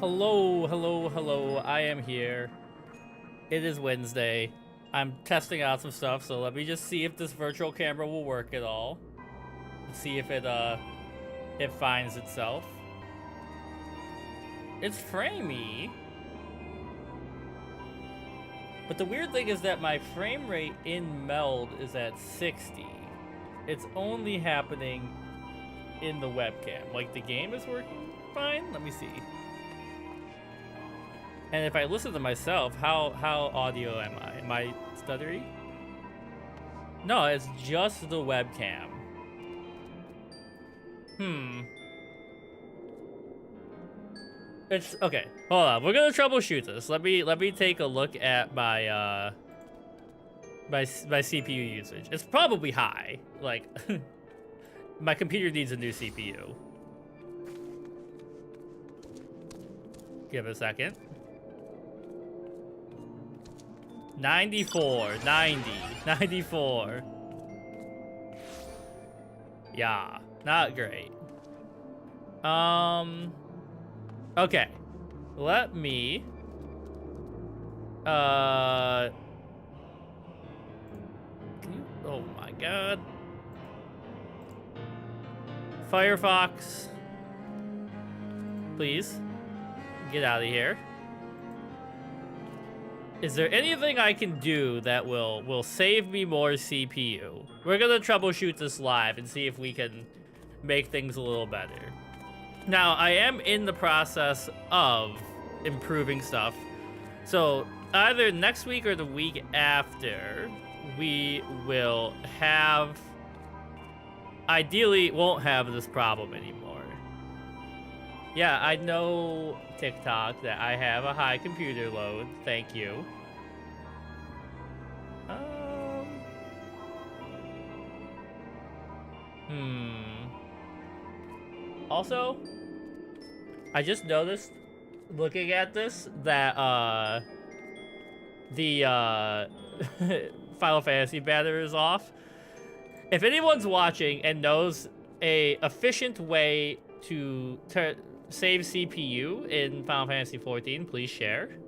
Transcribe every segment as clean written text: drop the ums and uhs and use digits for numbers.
Hello, hello, hello. I am here. It is Wednesday. I'm testing out some stuff, so let me just see if this virtual camera will work at all. See if it finds itself. It's framey. But the weird thing is that my frame rate in Meld is at 60. It's only happening in the webcam. Like, the game is working fine? Let me see. And if I listen to myself, how audio am I? Am I stuttery? No, it's just the webcam. It's okay. Hold on. We're gonna troubleshoot this. Let me take a look at my my CPU usage. It's probably high. Like my computer needs a new CPU. Give it a second. 94, 90, 94. Yeah, not great. Okay. Let me oh my god. Firefox. Please. Get out of here. Is there anything I can do that will save me more CPU? We're gonna troubleshoot this live and see if we can make things a little better. Now, I am in the process of improving stuff. So, either next week or the week after, we will have... Ideally, won't have this problem anymore. Yeah, I know, TikTok, that I have a high computer load. Thank you. Also, I just noticed, looking at this, that, the, Final Fantasy banner is off. If anyone's watching and knows a efficient way to save CPU in Final Fantasy XIV, please share.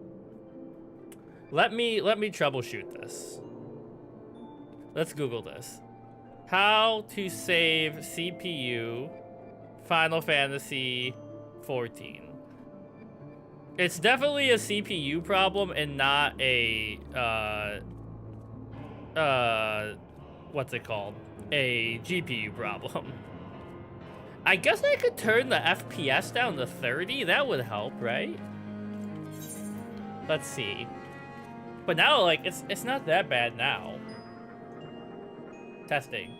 Let me troubleshoot this. Let's Google this. How to save CPU Final Fantasy XIV. It's definitely a CPU problem and not a what's it called? A GPU problem. I guess I could turn the FPS down to 30. That would help, right? Let's see. But now, like, it's not that bad now. Testing.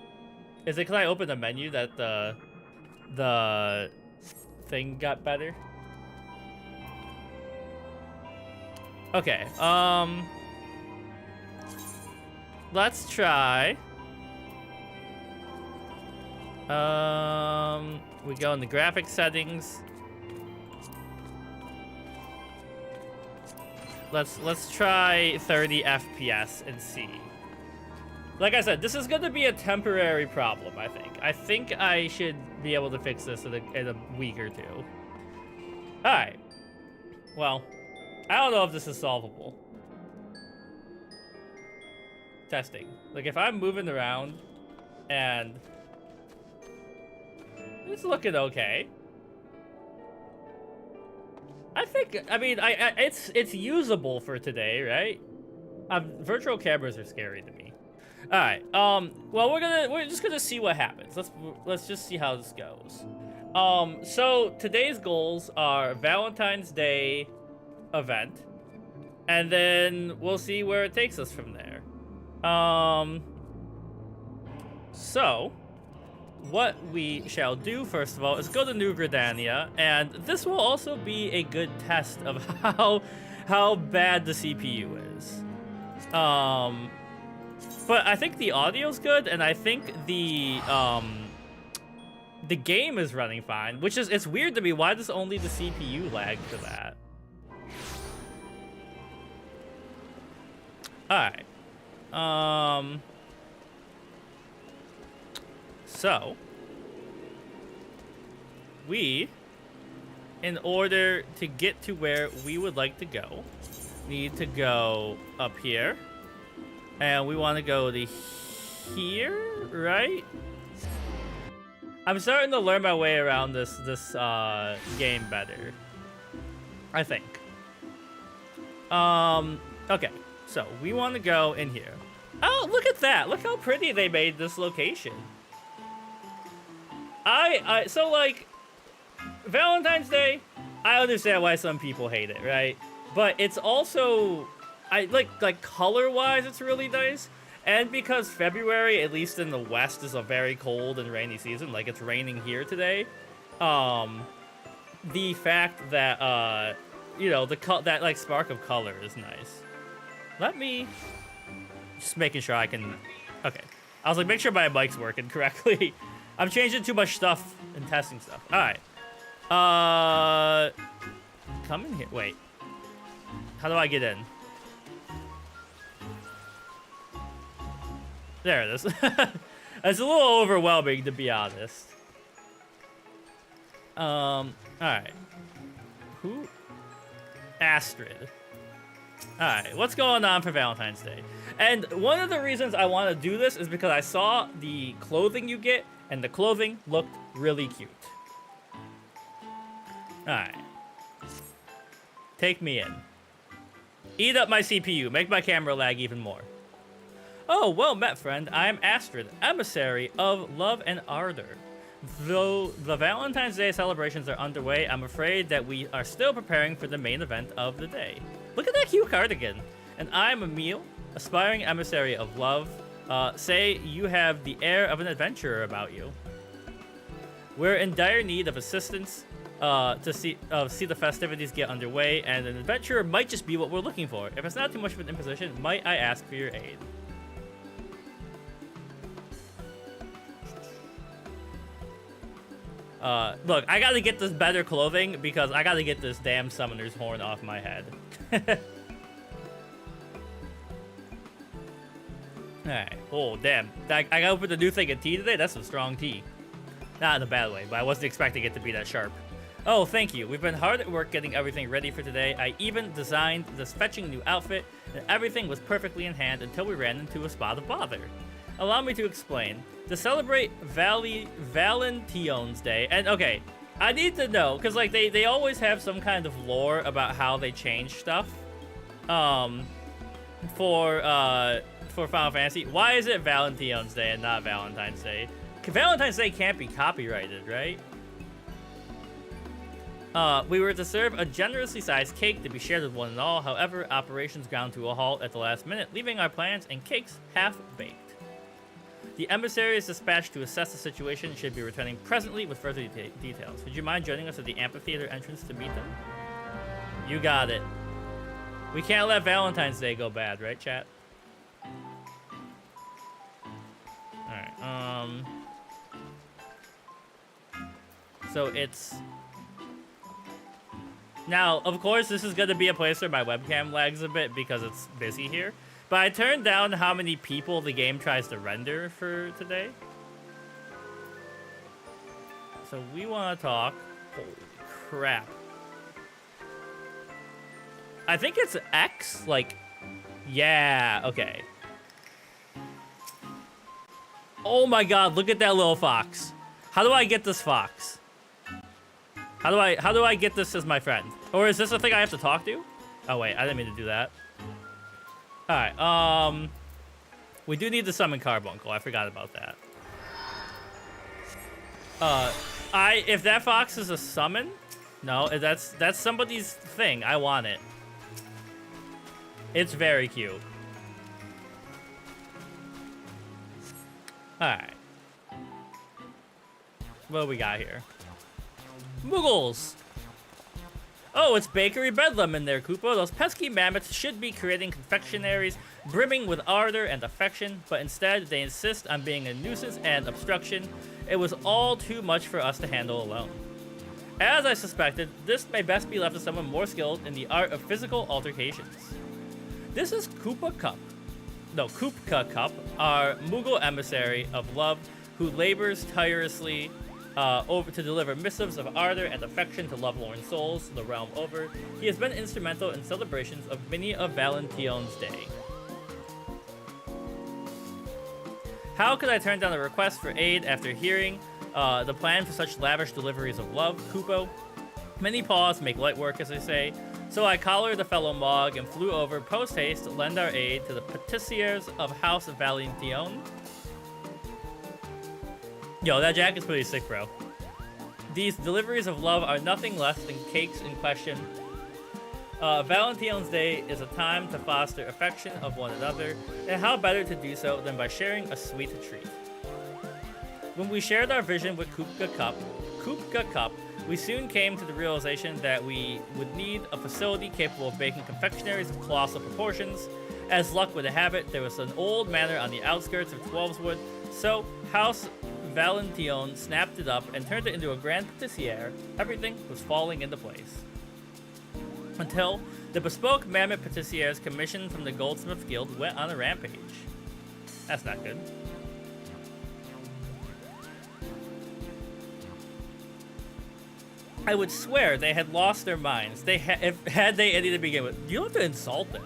Is it because I opened a menu that the thing got better? Okay. Let's try. We go in the graphics settings. Let's try 30 FPS and see. Like I said, this is going to be a temporary problem, I think. I think I should be able to fix this in a week or two. Alright. Well, I don't know if this is solvable. Testing. Like, if I'm moving around and it's looking okay. I think, I mean, it's usable for today, right? Virtual cameras are scary to me. All right. Well, we're just gonna see what happens. Let's just see how this goes. So today's goals are Valentine's Day event, and then we'll see where it takes us from there. So what we shall do first of all is go to New Gridania, and this will also be a good test of how bad the CPU is. But I think the audio's good, and I think the game is running fine, which is, it's weird to me. Why does only the CPU lag for that? Alright. So we in order to get to where we would like to go, need to go up here. And we want to go to here, right? I'm starting to learn my way around this game better, I think. Okay, so we want to go in here. Oh, look at that. Look how pretty they made this location. So like, Valentine's Day, I understand why some people hate it, right? But it's also, like color-wise, it's really nice. And because February, at least in the West, is a very cold and rainy season, like it's raining here today, the fact that, you know, that like spark of color is nice. Let me, just making sure I can, okay. I was like, make sure my mic's working correctly. I'm changing too much stuff and testing stuff. All right. Come in here, wait. How do I get in? There it is. It's a little overwhelming, to be honest. Alright. Who? Astrid. Alright, what's going on for Valentine's Day? And one of the reasons I want to do this is because I saw the clothing you get, and the clothing looked really cute. Alright. Take me in. Eat up my CPU. Make my camera lag even more. Oh, well met, friend. I am Astrid, emissary of love and ardor. Though the Valentine's Day celebrations are underway, I'm afraid that we are still preparing for the main event of the day. Look at that cute cardigan. And I'm Emil, aspiring emissary of love. Say you have the air of an adventurer about you. We're in dire need of assistance to see the festivities get underway, and an adventurer might just be what we're looking for. If it's not too much of an imposition, might I ask for your aid? Look, I gotta get this better clothing because I gotta get this damn summoner's horn off my head. Alright. Oh, damn. I gotta open the new thing of tea today? That's some strong tea. Not in a bad way, but I wasn't expecting it to be that sharp. Oh, thank you. We've been hard at work getting everything ready for today. I even designed this fetching new outfit, and everything was perfectly in hand until we ran into a spot of bother. Allow me to explain. To celebrate Valentione's Day, and okay, I need to know, because like they always have some kind of lore about how they change stuff for Final Fantasy. Why is it Valentione's Day and not Valentine's Day? Valentine's Day can't be copyrighted, right? We were to serve a generously sized cake to be shared with one and all. However, operations ground to a halt at the last minute, leaving our plans and cakes half-baked. The emissary is dispatched to assess the situation and should be returning presently with further details. Would you mind joining us at the amphitheater entrance to meet them? You got it. We can't let Valentine's Day go bad, right, chat? Alright, so it's... Now, of course, this is going to be a place where my webcam lags a bit because it's busy here. But I turned down how many people the game tries to render for today. So we want to talk. Holy crap. I think it's X. Like, yeah, okay. Oh my god, look at that little fox. How do I get this fox? How do I get this as my friend? Or is this a thing I have to talk to? Oh wait, I didn't mean to do that. Alright, we do need to summon Carbuncle. I forgot about that. If that fox is a summon, no, that's somebody's thing. I want it. It's very cute. Alright. What do we got here? Muggles! Oh, it's Bakery Bedlam in there, Koopa. Those pesky mammoths should be creating confectionaries brimming with ardor and affection, but instead they insist on being a nuisance and obstruction. It was all too much for us to handle alone. As I suspected, this may best be left to someone more skilled in the art of physical altercations. This is Koopa Cup. No, Koopka Cup, our Moogle emissary of love, who labors tirelessly over to deliver missives of ardor and affection to lovelorn souls the realm over. He has been instrumental in celebrations of many of Valentione's day. How could I turn down a request for aid after hearing the plan for such lavish deliveries of love, Kupo? Many paws make light work, as they say. So I collared the fellow Mog and flew over post-haste to lend our aid to the patissiers of House Valentione. Yo, that jacket's pretty sick, bro. These deliveries of love are nothing less than cakes in question. Valentione's Day is a time to foster affection of one another, and how better to do so than by sharing a sweet treat. When we shared our vision with Kupka Cup, we soon came to the realization that we would need a facility capable of making confectionaries of colossal proportions. As luck would have it, there was an old manor on the outskirts of Twelveswood, so House Valentione snapped it up and turned it into a grand patissiere. Everything was falling into place. Until the bespoke mammoth patissiers commissioned from the Goldsmith Guild went on a rampage. That's not good. I would swear they had lost their minds. Had they any to begin with. You don't have to insult them.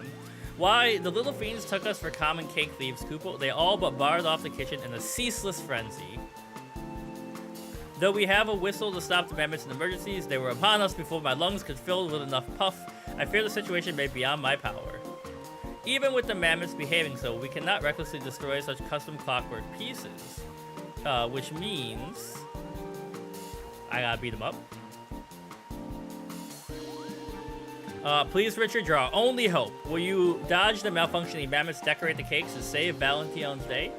Why, the little fiends took us for common cake thieves, Kupo. They all but barred off the kitchen in a ceaseless frenzy. Though we have a whistle to stop the mammoths in emergencies, they were upon us before my lungs could fill with enough puff. I fear the situation may be beyond my power. Even with the mammoths behaving so, we cannot recklessly destroy such custom clockwork pieces. Which means I gotta beat them up. Please, Richard, you're our only hope. Will you dodge the malfunctioning mammoths, decorate the cakes, and save Valentione's Day?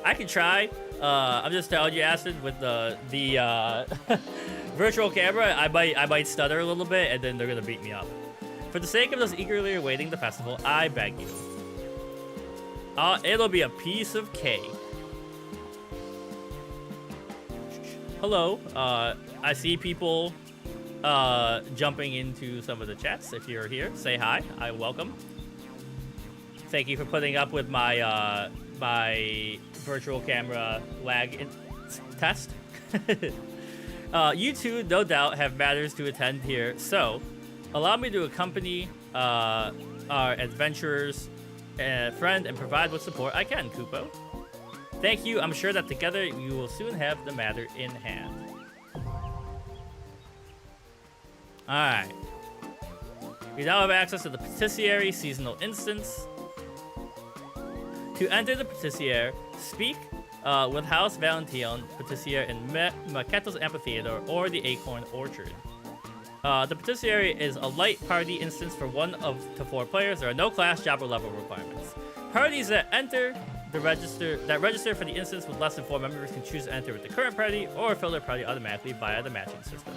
I can try. I'm just telling you, Acid, with the virtual camera, I might stutter a little bit, and then they're gonna beat me up. For the sake of those eagerly awaiting the festival, I beg you. It'll be a piece of cake. Hello. I see people jumping into some of the chats. If you're here, say hi. I welcome. Thank you for putting up with my my virtual camera lag test. You two, no doubt, have matters to attend here, so allow me to accompany our adventurers friend and provide what support I can, Kupo. Thank you. I'm sure that together you will soon have the matter in hand. Alright. We now have access to the Patissiere Seasonal Instance. To enter the Patissiere, speak with House Valentione Patissiere in Maquetto's Amphitheater or the Acorn Orchard. The Patissiere is a light party instance for 1 to 4 players. There are no class, job, or level requirements. Parties that register for the instance with less than 4 members can choose to enter with the current party or fill their party automatically via the matching system.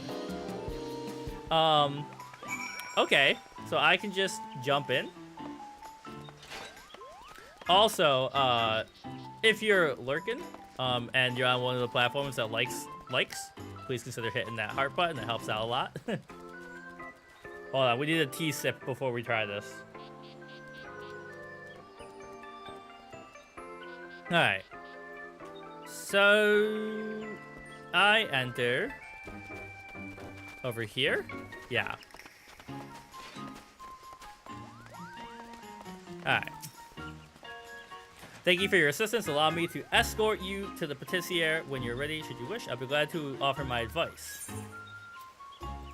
Okay, so I can just jump in. Also, if you're lurking, and you're on one of the platforms that likes, please consider hitting that heart button. It helps out a lot. Hold on, we need a tea sip before we try this. Alright. So I enter over here? Yeah. Alright. Thank you for your assistance. Allow me to escort you to the Patissiere when you're ready. Should you wish, I'll be glad to offer my advice.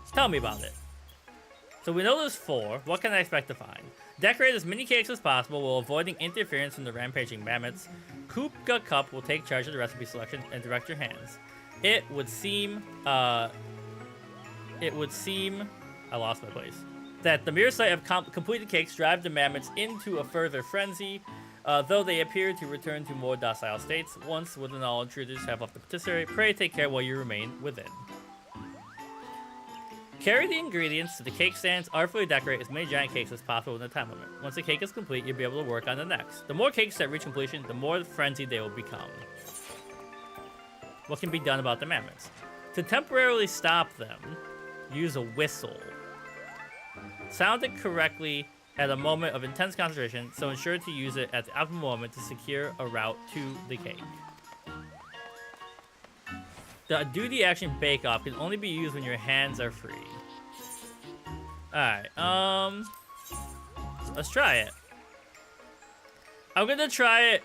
Just tell me about it. So we know there's 4. What can I expect to find? Decorate as many cakes as possible while avoiding interference from the rampaging mammoths. Kupka Cup will take charge of the recipe selection and direct your hands. It would seem, I lost my place. That the mere sight of completed cakes drive the mammoths into a further frenzy. Though they appear to return to more docile states once within all intruders have left the patisserie, pray take care while you remain within. Carry the ingredients to the cake stands, artfully decorate as many giant cakes as possible in the time limit. Once the cake is complete, you'll be able to work on the next. The more cakes that reach completion, the more frenzied they will become. What can be done about the mammoths? To temporarily stop them, use a whistle. Sound it correctly at a moment of intense concentration, so ensure to use it at the optimal moment to secure a route to the cake. The duty action bake off can only be used when your hands are free. Alright, let's try it. I'm gonna try it.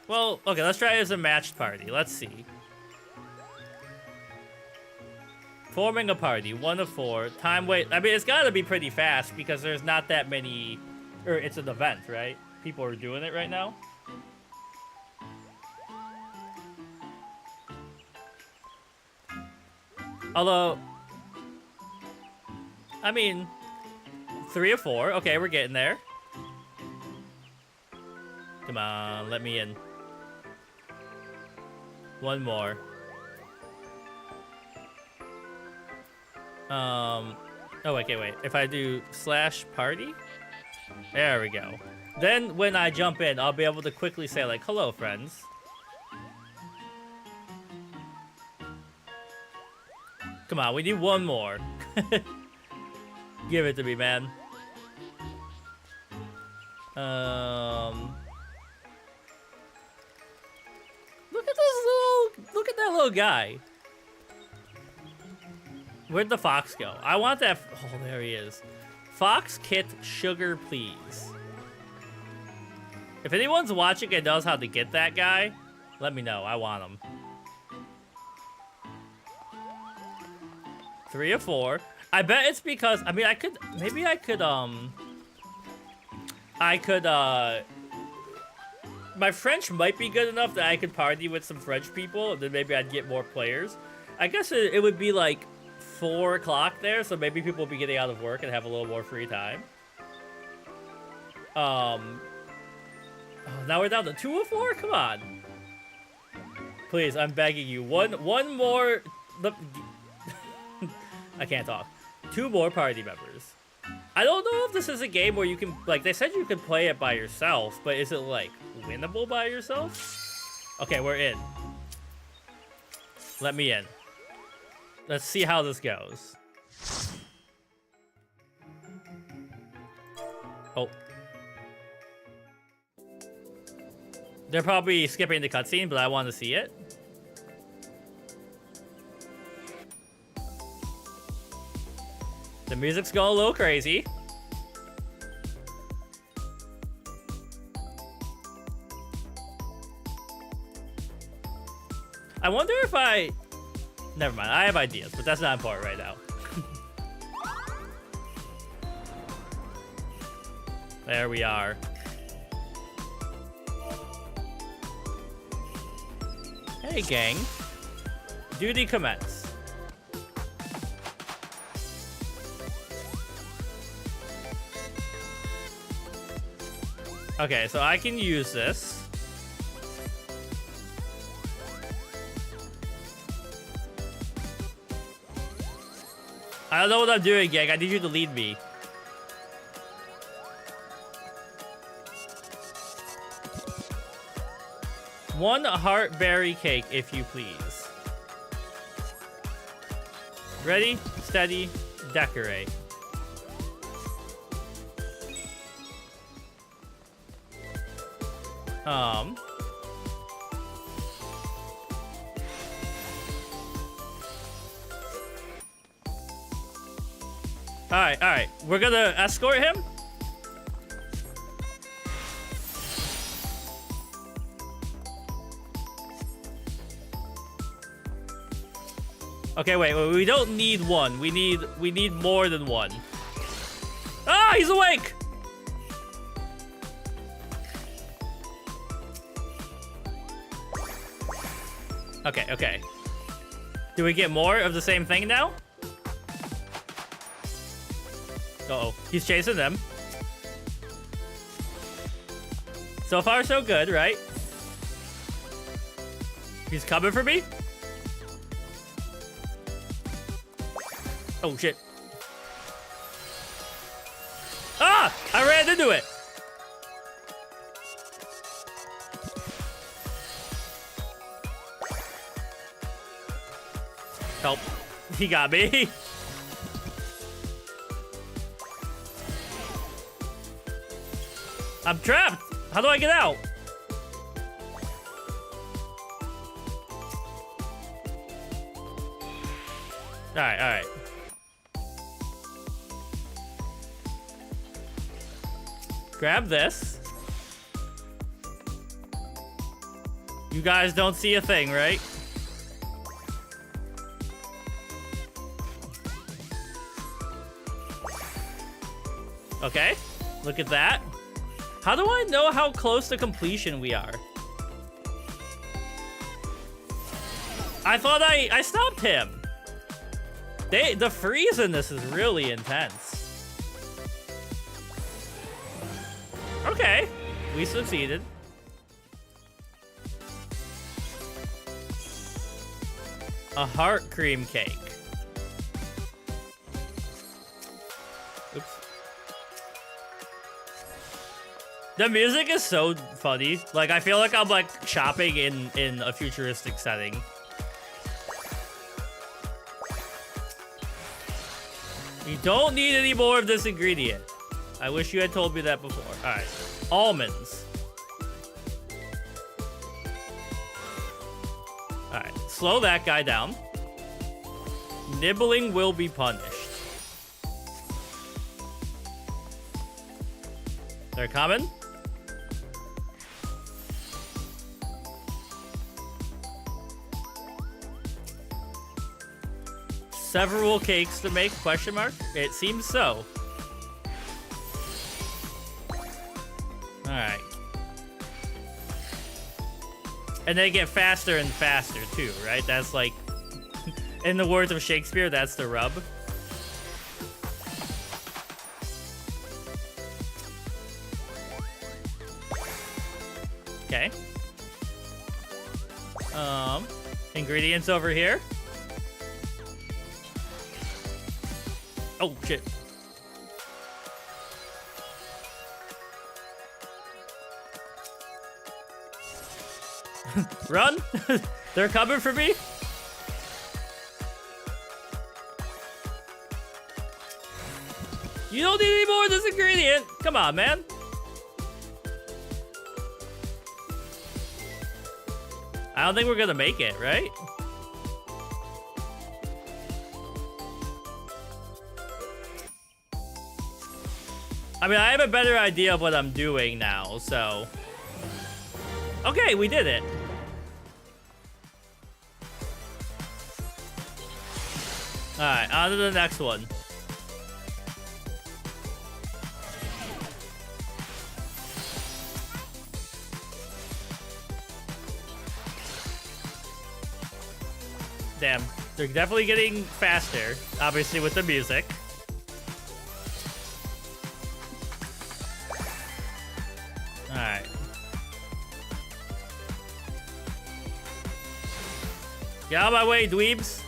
Well, okay, let's try it as a matched party. Let's see. Forming a party, 1 of 4. Time wait. I mean, it's gotta be pretty fast because there's not that many. Or it's an event, right? People are doing it right now. Although, I mean, 3 of 4. Okay, we're getting there. Come on, let me in. 1 more. Oh, wait. If I do /party, there we go. Then when I jump in, I'll be able to quickly say like, hello, friends. Come on, we need 1 more. Give it to me, man. Look at that little guy. Where'd the fox go? I want that. Oh, there he is. Fox Kit Sugar, please. If anyone's watching and knows how to get that guy, let me know. I want him. 3 of 4. I bet it's because, I mean, maybe I could, my French might be good enough that I could party with some French people, and then maybe I'd get more players. I guess it would be like 4 o'clock there, so maybe people will be getting out of work and have a little more free time. Oh, now we're down to 2 of 4? Come on. Please, I'm begging you. One more. I can't talk. 2 more party members. I don't know if this is a game where you can, like, they said you could play it by yourself, but is it, like, winnable by yourself? Okay, we're in. Let me in. Let's see how this goes. Oh. They're probably skipping the cutscene, but I want to see it. The music's going a little crazy. I wonder if never mind, I have ideas, but that's not important right now. There we are. Hey, gang. Duty commence. Okay, so I can use this. I don't know what I'm doing, gang. I need you to lead me. One heart berry cake, if you please. Ready, steady, decorate. Alright. We're gonna escort him? Okay, wait, we don't need 1. We need more than 1. Ah, he's awake! Okay. Do we get more of the same thing now? Uh-oh, he's chasing them. So far, so good, right? He's coming for me? Oh, shit. Ah! I ran into it! Help. He got me. I'm trapped. How do I get out? Alright, alright. Grab this. You guys don't see a thing, right? Okay, look at that. How do I know how close to completion we are? I thought I stopped him. The freeze in this is really intense. Okay, we succeeded. A heart cream cake. Oops. The music is so funny. Like, I feel like I'm like shopping in a futuristic setting. You don't need any more of this ingredient. I wish you had told me that before. All right, almonds. All right, slow that guy down. Nibbling will be punished. They're coming. Several cakes to make, question mark? It seems so. Alright. And they get faster and faster too, right? That's like, in the words of Shakespeare, that's the rub. Okay. Ingredients over here. Oh, shit. Run! They're coming for me? You don't need any more of this ingredient. Come on, man. I don't think we're gonna make it, right? I mean, I have a better idea of what I'm doing now, so... Okay, we did it. Alright, on to the next one. Damn, they're definitely getting faster, obviously with the music. Alright. Get out of my way, dweebs.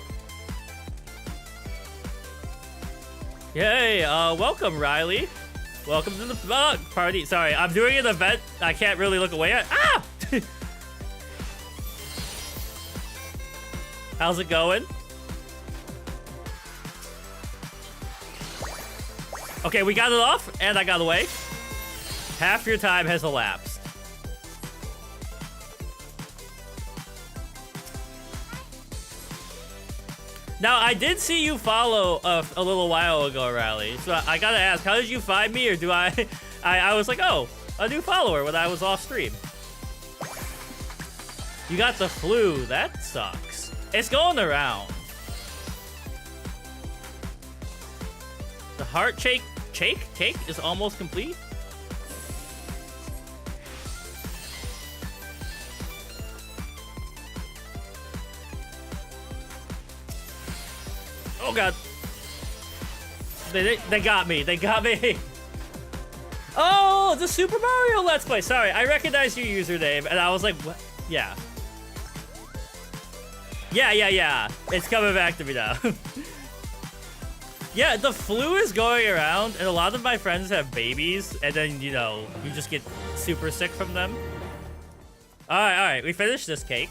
Yay, welcome, Riley. Welcome to the party. Sorry, I'm doing an event I can't really look away at. Ah! How's it going? Okay, we got it off, and I got away. Half your time has elapsed. Now, I did see you follow a little while ago, Riley. So I gotta ask, how did you find me, or do I was like, oh, a new follower when I was off stream. You got the flu, that sucks. It's going around. The heart cake is almost complete. Oh god. They got me. They got me. Oh, the Super Mario Let's Play. Sorry, I recognized your username and I was like, what? Yeah. Yeah. It's coming back to me now. Yeah, the flu is going around, and a lot of my friends have babies, and then, you know, you just get super sick from them. All right, we finished this cake.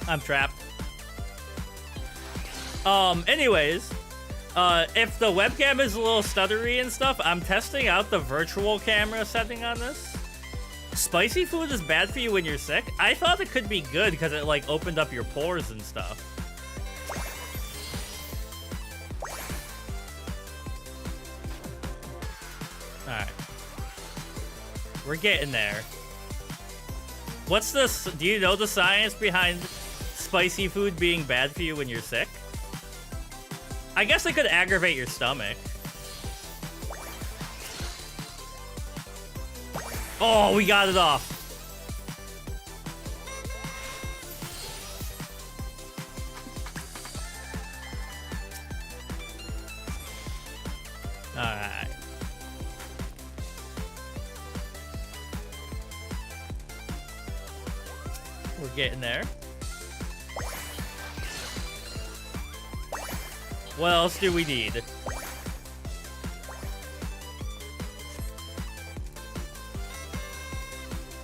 I'm trapped. Anyways, if the webcam is a little stuttery and stuff, I'm testing out the virtual camera setting on this. Spicy food is bad for you when you're sick? I thought it could be good because it, like, opened up your pores and stuff. Alright. We're getting there. What's this? Do you know the science behind spicy food being bad for you when you're sick? I guess it could aggravate your stomach. Oh, we got it off. All right. We're getting there. What else do we need?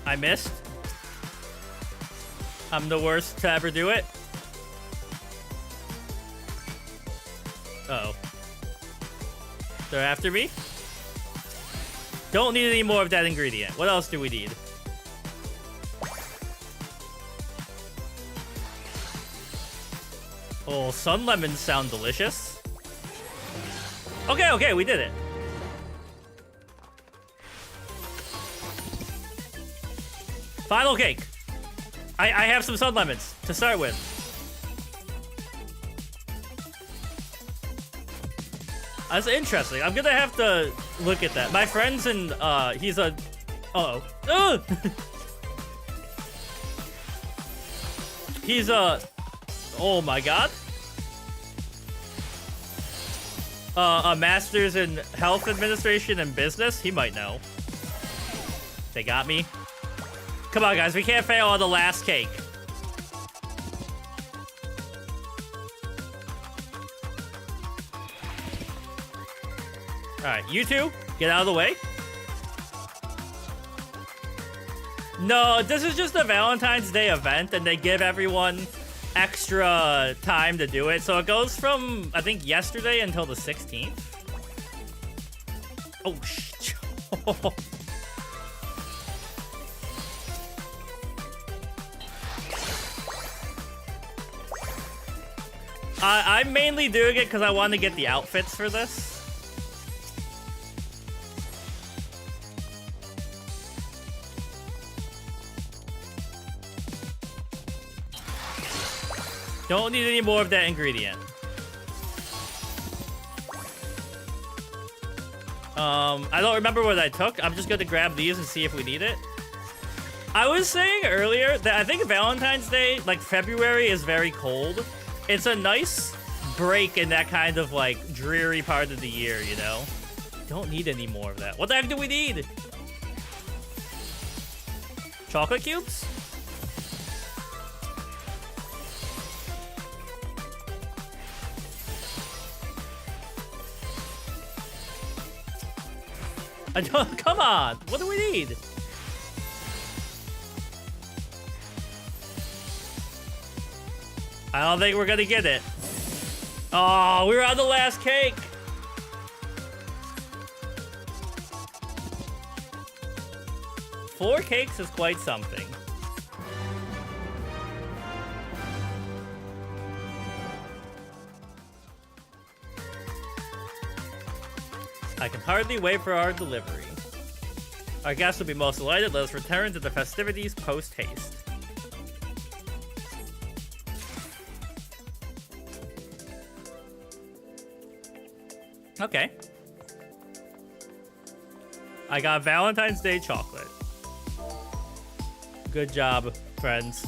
I missed. I'm the worst to ever do it. Uh-oh. They're after me? Don't need any more of that ingredient. What else do we need? Oh, sun lemons sound delicious. Okay, okay, we did it. Final cake. I have some sun lemons to start with. That's interesting. I'm gonna have to look at that. My friend's in, he's a... Uh-oh. He's a... Oh my god. A master's in health administration and business. He might know. They got me. Come on, guys. We can't fail on the last cake. Alright, you two, get out of the way. No, this is just a Valentine's Day event, and they give everyone extra time to do it. So it goes from, I think, yesterday until the 16th. Oh, shit. I'm mainly doing it because I want to get the outfits for this. Don't need any more of that ingredient. I don't remember what I took. I'm just going to grab these and see if we need it. I was saying earlier that I think Valentine's Day, like February, is very cold. It's a nice break in that kind of, like, dreary part of the year, you know? Don't need any more of that. What the heck do we need? Chocolate cubes? I don't, come on! What do we need? I don't think we're gonna get it. Oh, we were on the last cake. Four cakes is quite something. I can hardly wait for our delivery. Our guests will be most delighted. Let us return to the festivities post-haste. Okay. I got Valentine's Day chocolate. Good job, friends.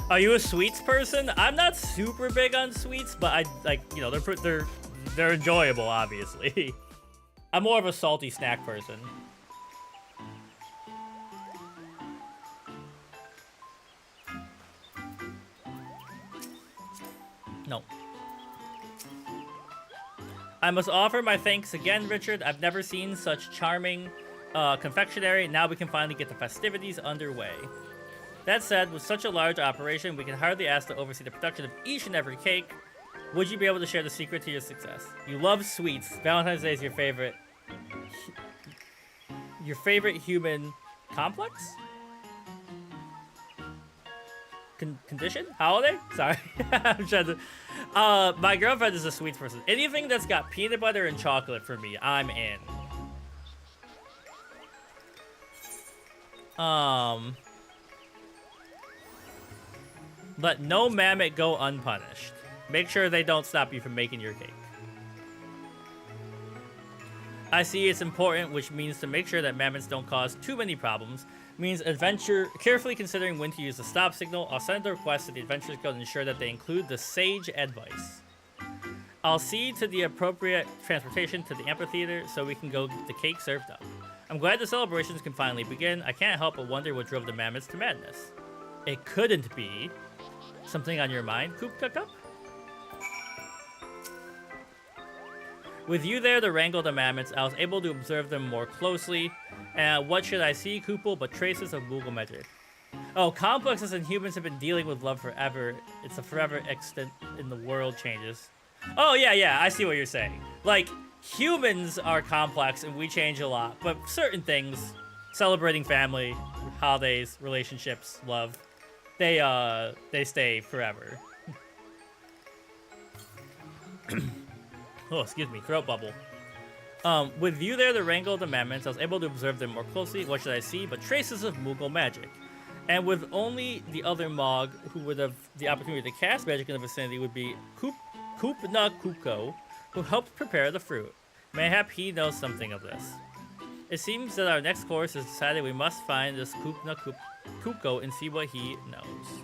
Are you a sweets person? I'm not super big on sweets, but I like, you know, they're enjoyable, obviously. I'm more of a salty snack person. No. I must offer my thanks again, Richard. I've never seen such charming confectionery. Now we can finally get the festivities underway. That said, with such a large operation, we can hardly ask to oversee the production of each and every cake. Would you be able to share the secret to your success? You love sweets. Valentine's Day is your favorite Your favorite human complex? Condition? Holiday? Sorry. I'm trying to... my girlfriend is a sweets person. Anything that's got peanut butter and chocolate for me, I'm in. Let no mammoth go unpunished. Make sure they don't stop you from making your cake. I see it's important, which means to make sure that mammoths don't cause too many problems. Means adventure, carefully considering when to use the stop signal. I'll send a request to the Adventurers Guild and ensure that they include the sage advice. I'll see to the appropriate transportation to the amphitheater so we can go get the cake served up. I'm glad the celebrations can finally begin. I can't help but wonder what drove the mammoths to madness. It couldn't be something on your mind, Koopka Cup? With you there to wrangle the mammoths, I was able to observe them more closely. And what should I see, Koopal, but traces of Moogle magic? Oh, complexes and humans have been dealing with love forever. It's a forever extent in the world changes. Oh, yeah, I see what you're saying. Like, humans are complex and we change a lot, but certain things, celebrating family, holidays, relationships, love, they stay forever. Oh, excuse me, throat bubble. With you there to wrangle the mammoths, I was able to observe them more closely. What should I see but traces of Moogle magic? And with only the other Mog who would have the opportunity to cast magic in the vicinity would be Koopna Kuko, who helped prepare the fruit. Mayhap he knows something of this. It seems that our next course has decided we must find this Koopna Kuko and see what he knows.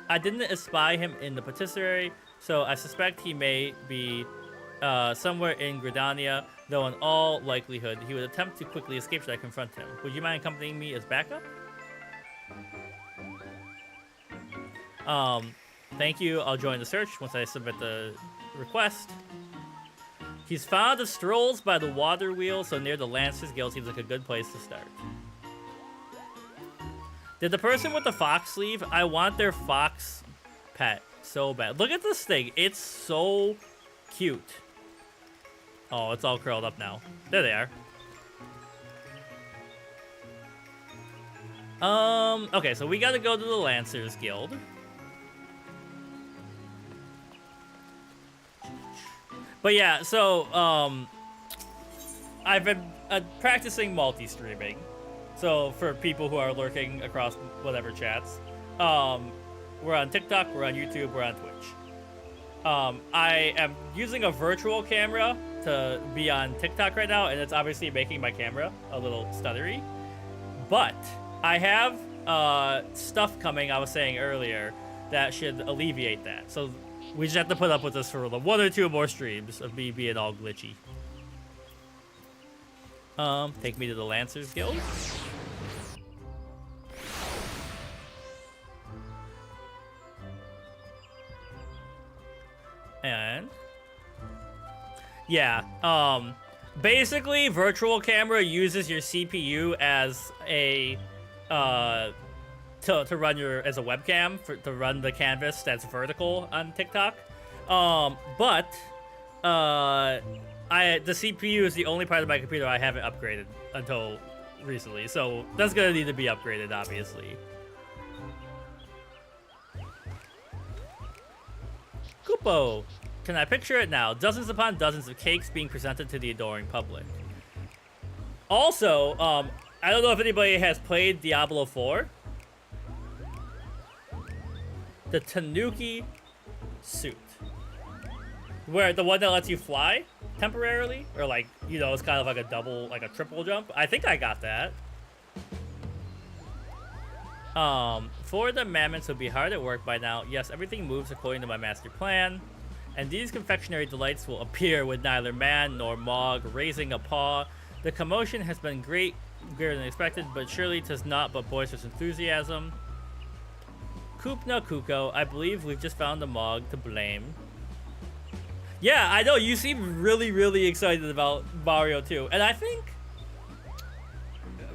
I didn't espy him in the patisserie, so I suspect he may be somewhere in Gridania, though in all likelihood, he would attempt to quickly escape should I confront him. Would you mind accompanying me as backup? Thank you. I'll join the search once I submit the request. He's fond of strolls by the water wheel, so near the Lancers Guild seems like a good place to start. Did the person with the fox leave? I want their fox pet so bad. Look at this thing. It's so cute. Oh, it's all curled up now. There they are. Okay, so we gotta go to the Lancers Guild. But yeah, so, I've been practicing multi-streaming. So, for people who are lurking across whatever chats, we're on TikTok, we're on YouTube, we're on Twitch. I am using a virtual camera to be on TikTok right now, and it's obviously making my camera a little stuttery. But I have stuff coming, I was saying earlier, that should alleviate that. So we just have to put up with this for 1 or 2 more streams of me being all glitchy. Take me to the Lancers Guild. And yeah, basically virtual camera uses your CPU as a to run as a webcam to run the canvas that's vertical on TikTok. But the CPU is the only part of my computer I haven't upgraded until recently, so that's gonna need to be upgraded, obviously. Kupo! Can I picture it now? Dozens upon dozens of cakes being presented to the adoring public. Also, I don't know if anybody has played Diablo 4. The Tanuki suit. Where the one that lets you fly temporarily? Or like, you know, it's kind of like a triple jump. I think I got that. For the mammoths would be hard at work by now. Yes, everything moves according to my master plan. And these confectionery delights will appear with neither man nor Mog raising a paw. The commotion has been greater than expected, but surely 'tis not but boisterous enthusiasm. Koopna Kuko, I believe we've just found the Mog to blame. Yeah, I know, you seem really, really excited about Mario 2. And I think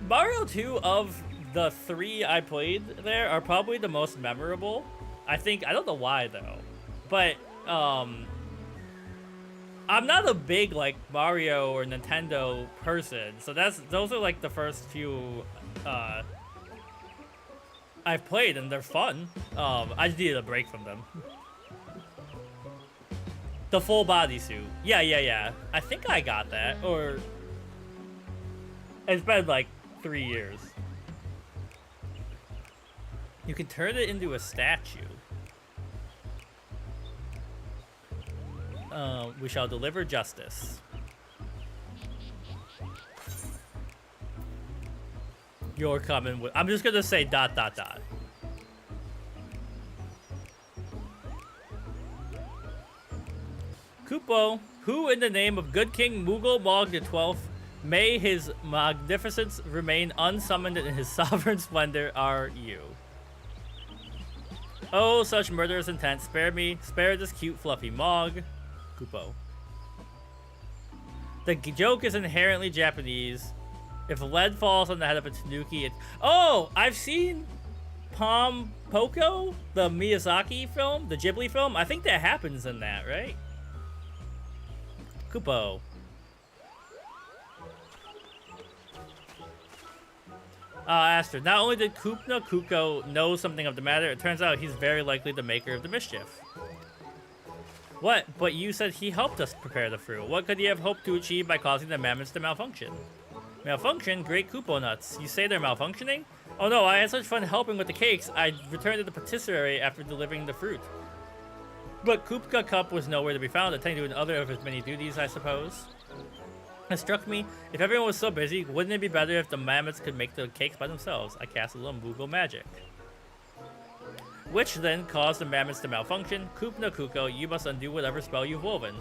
Mario 2 of the 3 I played there are probably the most memorable. I don't know why though, but I I'm not a big like Mario or Nintendo person, so those are like the first few I've played, and they're fun. I just needed a break from them. The full bodysuit. Yeah. I think I got that, or it's been like 3 years. You can turn it into a statue. We shall deliver justice. You're coming with... I'm just gonna say ... Kupo, who in the name of good King Mughal Mog XII, may his magnificence remain unsummoned in his sovereign splendor, are you? Oh, such murderous intent, spare me, spare this cute fluffy Mog. Kupo. The joke is inherently Japanese. If lead falls on the head of a tanuki, it's... Oh! I've seen Pom Poko, the Miyazaki film, the Ghibli film. I think that happens in that, right? Kupo. Aster. Not only did Kupna Kuko know something of the matter, it turns out he's very likely the maker of the mischief. What? But you said he helped us prepare the fruit. What could he have hoped to achieve by causing the mammoths to malfunction? Malfunction? Great Kupo nuts. You say they're malfunctioning? Oh no, I had such fun helping with the cakes, I returned to the patisserie after delivering the fruit. But Kupka Cup was nowhere to be found, attending to other of his many duties, I suppose. It struck me, if everyone was so busy, wouldn't it be better if the mammoths could make the cakes by themselves? I cast a little Moogle magic. Which then caused the mammoths to malfunction. Kupna Kuko, you must undo whatever spell you've woven.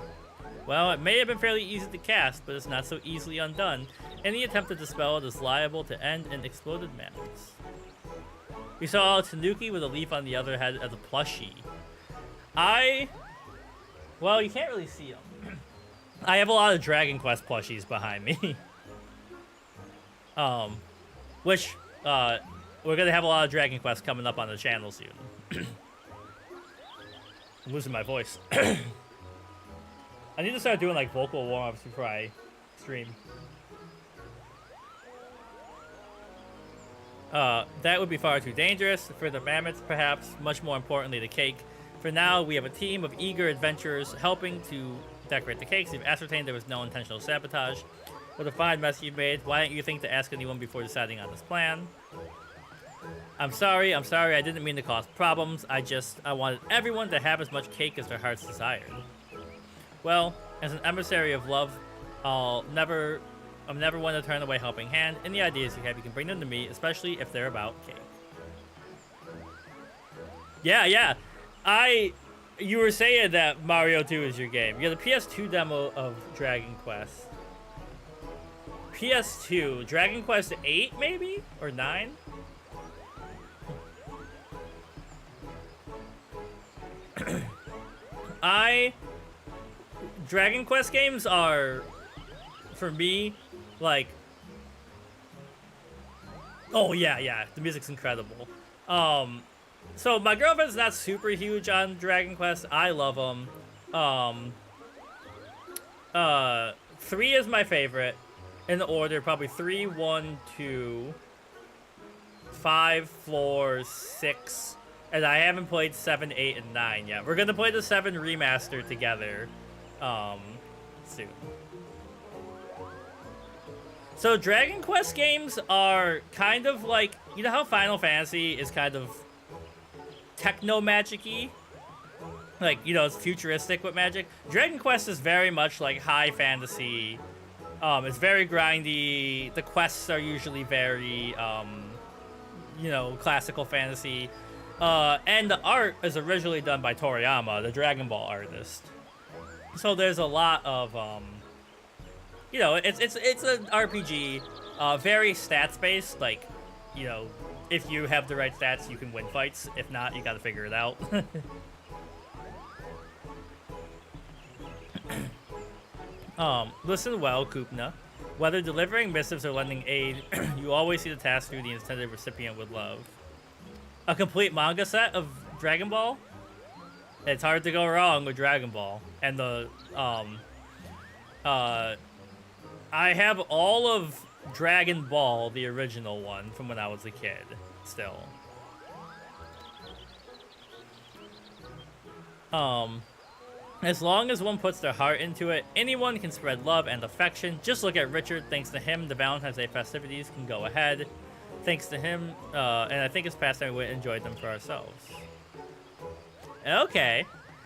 Well, it may have been fairly easy to cast, but it's not so easily undone. Any attempt to dispel it is liable to end in exploded mammoths. We saw a tanuki with a leaf on the other head as a plushie. Well, you can't really see them. I have a lot of Dragon Quest plushies behind me. Which, we're gonna have a lot of Dragon Quest coming up on the channel soon. I'm losing my voice. I need to start doing like vocal warm-ups before I stream. That would be far too dangerous. For the mammoths, perhaps, much more importantly, the cake. For now, we have a team of eager adventurers helping to decorate the cakes. We've ascertained there was no intentional sabotage. What a fine mess you've made. Why didn't you think to ask anyone before deciding on this plan? I'm sorry, I didn't mean to cause problems. I wanted everyone to have as much cake as their hearts desired. Well, as an emissary of love, I'm never one to turn away helping hand. Any ideas you have, you can bring them to me, especially if they're about cake. Yeah. You were saying that Mario 2 is your game. Yeah, the PS2 demo of Dragon Quest. PS2, Dragon Quest 8 maybe? Or 9? Dragon Quest games are, for me, like... Oh yeah, the music's incredible. So my girlfriend's not super huge on Dragon Quest. I love them. 3 is my favorite. In the order, probably 3, 1, 2, 5, 4, 6. And I haven't played 7, 8, and 9 yet. We're gonna play the 7 remaster together soon. So Dragon Quest games are kind of like, you know how Final Fantasy is kind of techno-magic-y? Like, you know, it's futuristic with magic. Dragon Quest is very much like high fantasy. It's very grindy. The quests are usually very, you know, classical fantasy. And the art is originally done by Toriyama, the Dragon Ball artist. So there's a lot of, you know, it's an RPG, very stats-based. Like, you know, if you have the right stats, you can win fights. If not, you gotta figure it out. Listen well, Kupna. Whether delivering missives or lending aid, you always see the task through the intended recipient with love. A complete manga set of Dragon Ball? It's hard to go wrong with Dragon Ball. And the, I have all of Dragon Ball, the original one, from when I was a kid, still. As long as one puts their heart into it, anyone can spread love and affection. Just look at Richard. Thanks to him, the Valentine's Day festivities can go ahead. Thanks to him, and I think it's past time we enjoyed them for ourselves. Okay.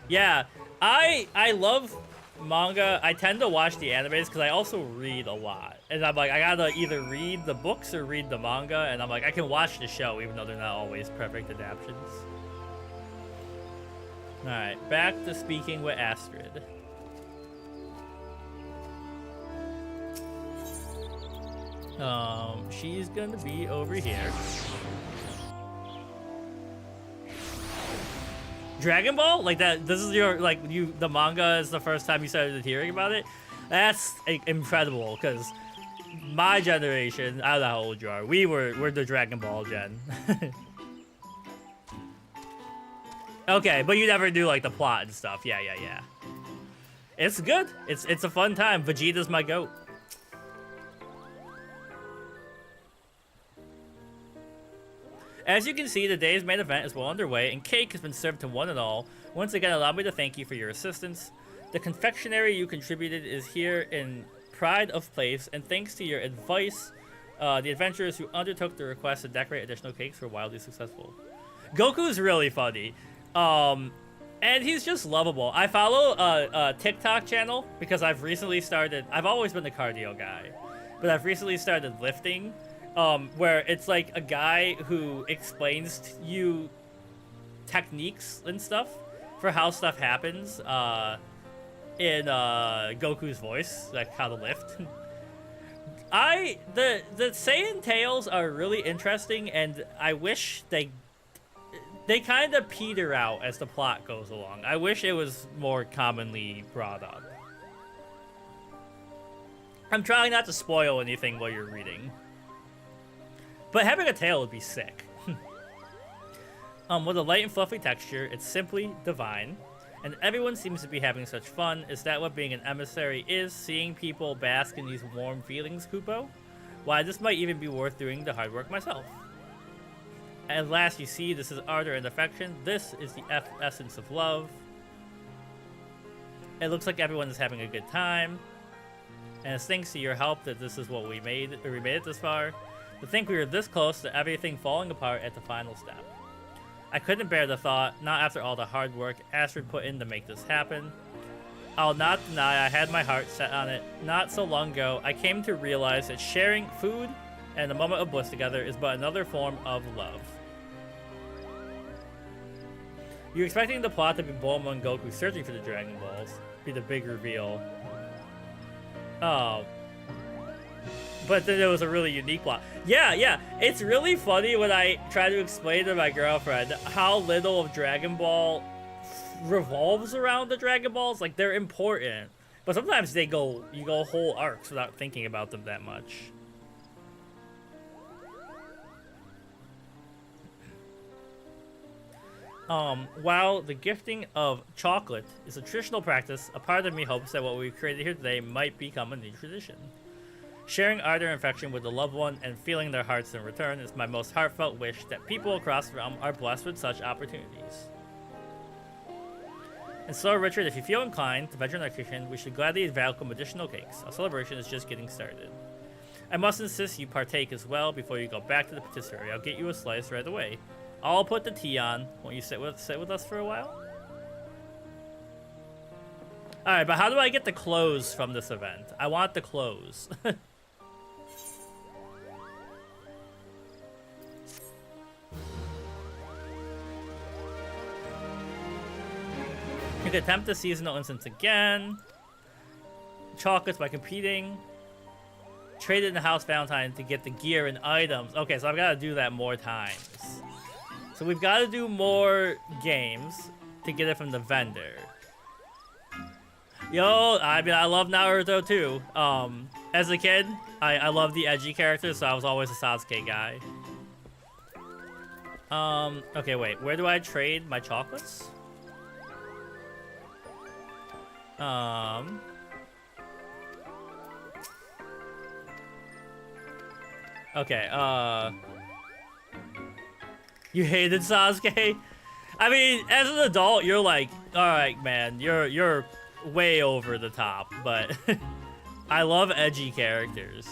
Yeah, I love manga. I tend to watch the animes because I also read a lot. And I'm like, I gotta either read the books or read the manga. And I'm like, I can watch the show even though they're not always perfect adaptations. Alright, back to speaking with Astrid. She's gonna be over here. Dragon Ball? Like that, this is your, like, the manga is the first time you started hearing about it? That's incredible, because my generation, I don't know how old you are, we're the Dragon Ball gen. Okay, but you never knew, like, the plot and stuff. Yeah. It's good. It's a fun time. Vegeta's my goat. As you can see, the day's main event is well underway, and cake has been served to one and all. Once again, allow me to thank you for your assistance. The confectionery you contributed is here in pride of place, and thanks to your advice, the adventurers who undertook the request to decorate additional cakes were wildly successful. Goku's really funny. And he's just lovable. I follow a TikTok channel because I've recently started, I've always been the cardio guy, but I've recently started lifting, where it's like a guy who explains to you techniques and stuff for how stuff happens, in Goku's voice, like how to lift. The Saiyan tales are really interesting, and I wish they kind of peter out as the plot goes along. I wish it was more commonly brought up. I'm trying not to spoil anything while you're reading. But having a tail would be sick. With a light and fluffy texture, it's simply divine. And everyone seems to be having such fun. Is that what being an emissary is? Seeing people bask in these warm feelings, Kupo? Why, this might even be worth doing the hard work myself. At last you see, this is ardor and affection. This is the essence of love. It looks like everyone is having a good time. And it's thanks to your help that this is what we made it this far. To think we were this close to everything falling apart at the final step. I couldn't bear the thought, not after all the hard work Astrid put in to make this happen. I'll not deny I had my heart set on it. Not so long ago, I came to realize that sharing food and a moment of bliss together is but another form of love. You're expecting the plot to be Bulma and Goku searching for the Dragon Balls. Be the big reveal. Oh. But then it was a really unique plot. Yeah. It's really funny when I try to explain to my girlfriend how little of Dragon Ball revolves around the Dragon Balls. Like, they're important. But sometimes you go whole arcs without thinking about them that much. While the gifting of chocolate is a traditional practice, a part of me hopes that what we've created here today might become a new tradition. Sharing ardor and affection with a loved one and feeling their hearts in return is my most heartfelt wish that people across the realm are blessed with such opportunities. And so, Richard, if you feel inclined to venture in our kitchen, we should gladly welcome additional cakes. Our celebration is just getting started. I must insist you partake as well before you go back to the patisserie. I'll get you a slice right away. I'll put the tea on. Won't you sit with us for a while? Alright, but how do I get the clothes from this event? I want the clothes. You can attempt the seasonal instance again. Chocolates by competing. Trade it in the house Valentine to get the gear and items. Okay, so I've got to do that more times. So we've got to do more games to get it from the vendor. Yo, I mean, I love Naruto too. As a kid, I love the edgy characters, so I was always a Sasuke guy. Okay, wait. Where do I trade my chocolates? Okay, you hated Sasuke? I mean, as an adult, you're like, alright, man, you're way over the top, but I love edgy characters.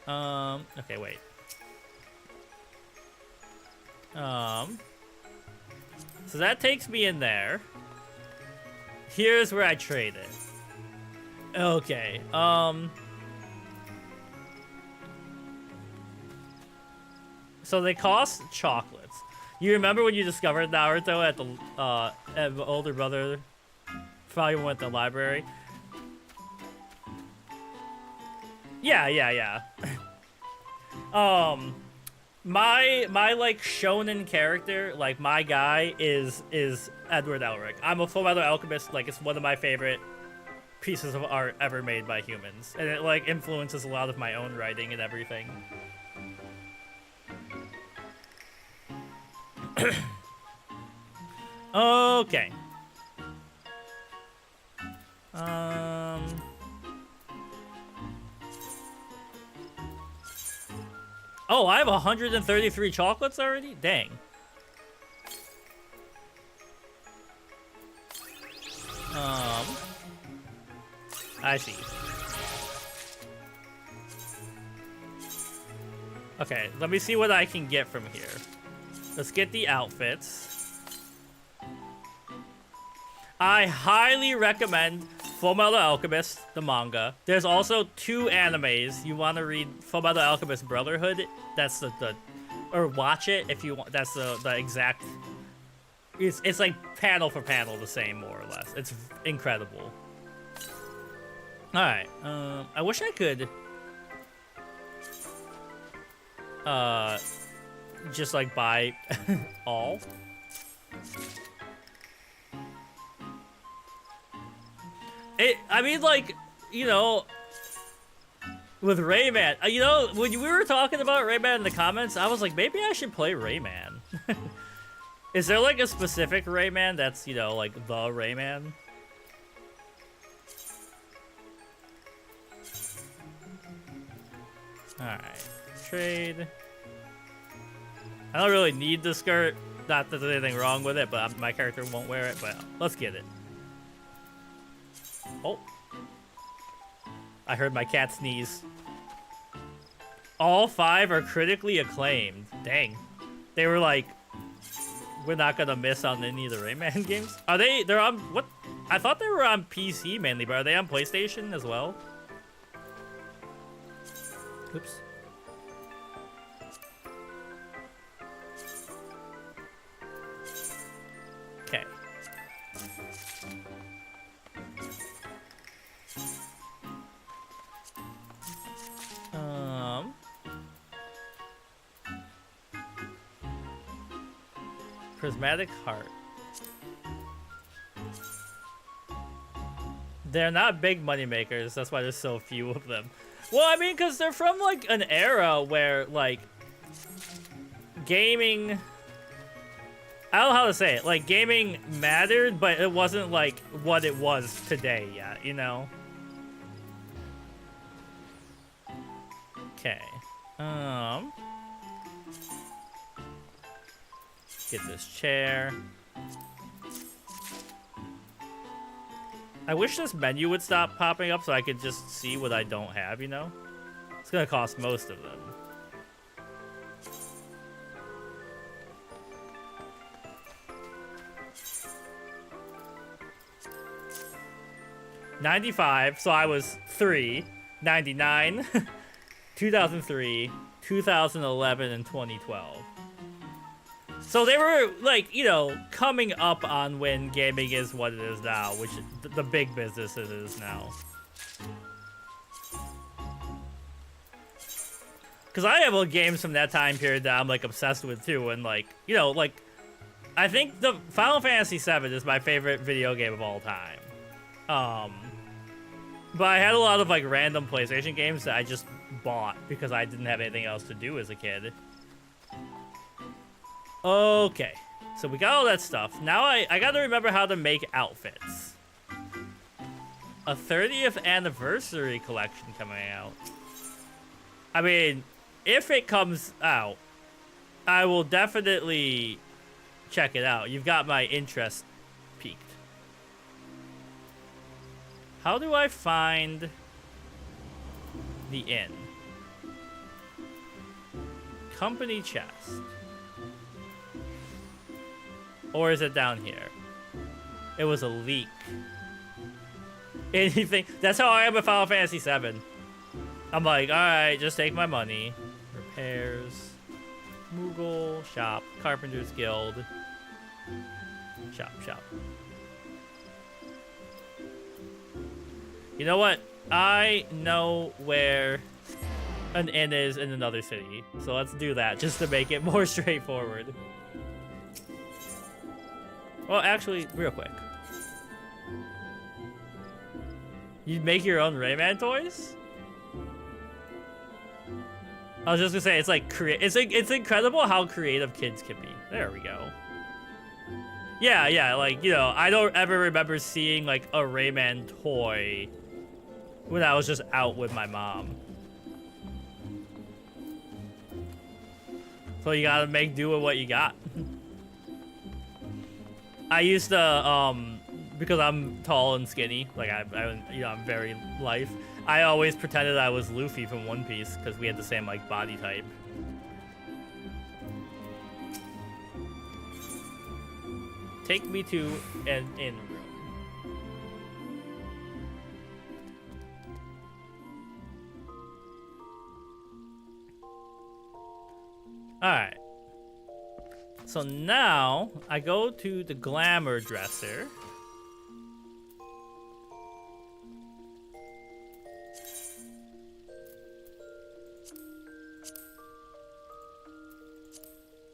Okay, wait. So that takes me in there. Here's where I trade it. Okay, so they cost chocolates. You remember when you discovered Naruto at the older brother probably went to the library? Yeah. My like shonen character, like my guy is Edward Elric. I'm a Fullmetal Alchemist, like it's one of my favorite pieces of art ever made by humans. And it like influences a lot of my own writing and everything. Okay. Oh, I have 133 chocolates already? Dang. I see. Okay, let me see what I can get from here. Let's get the outfits. I highly recommend Fullmetal Alchemist, the manga. There's also 2 animes. You want to read Fullmetal Alchemist Brotherhood? That's or watch it if you want. That's the exact. It's like panel for panel the same, more or less. It's incredible. All right. I wish I could. Just like buy all. I mean, like, you know, with Rayman, you know, when we were talking about Rayman in the comments, I was like, maybe I should play Rayman. Is there like a specific Rayman that's, you know, like the Rayman? Alright, trade. I don't really need the skirt. Not that there's anything wrong with it, but my character won't wear it, but let's get it. Oh. I heard my cat sneeze. All 5 are critically acclaimed. Dang. They were like, we're not gonna miss on any of the Rayman games. They're on, what? I thought they were on PC mainly, but are they on PlayStation as well? Oops. Okay. Prismatic Heart. They're not big money makers, that's why there's so few of them. Well, I mean, because they're from, like, an era where, like, gaming... I don't know how to say it. Like, gaming mattered, but it wasn't, like, what it was today yet, you know? Okay. Get this chair. I wish this menu would stop popping up so I could just see what I don't have, you know? It's gonna cost most of them. $95, so I was 3. 99, 2003, 2011, and 2012. So they were, like, you know, coming up on when gaming is what it is now, which the big business it is now. Because I have games from that time period that I'm, like, obsessed with, too, and, like, you know, like, I think the Final Fantasy XIV is my favorite video game of all time. But I had a lot of, like, random PlayStation games that I just bought because I didn't have anything else to do as a kid. Okay, so we got all that stuff. Now I gotta remember how to make outfits. A 30th anniversary collection coming out. I mean, if it comes out, I will definitely check it out. You've got my interest peaked. How do I find the inn? Company chest. Or is it down here? It was a leak. Anything. That's how I am with Final Fantasy VII. I'm like, alright, just take my money. Repairs. Moogle. Shop. Carpenter's Guild. Shop. You know what? I know where an inn is in another city. So let's do that just to make it more straightforward. Well, actually, real quick. You make your own Rayman toys? I was just gonna say, it's like it's incredible how creative kids can be. There we go. Yeah, like, you know, I don't ever remember seeing like a Rayman toy when I was just out with my mom. So you gotta make do with what you got. I used to, because I'm tall and skinny, like I'm very lithe. I always pretended I was Luffy from One Piece because we had the same like body type. Take me to an inn room. All right. So now I go to the glamour dresser.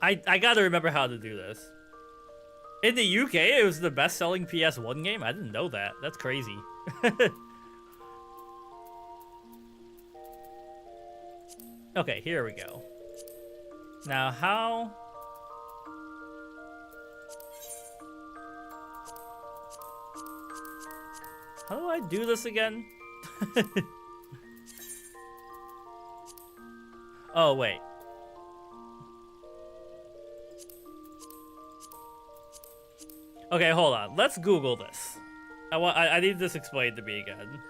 I gotta remember how to do this. In the UK, it was the best-selling PS1 game? I didn't know that. That's crazy. Okay, here we go. Now, how do I do this again? Oh, wait. Okay, hold on. Let's Google this. I need this explained to me again.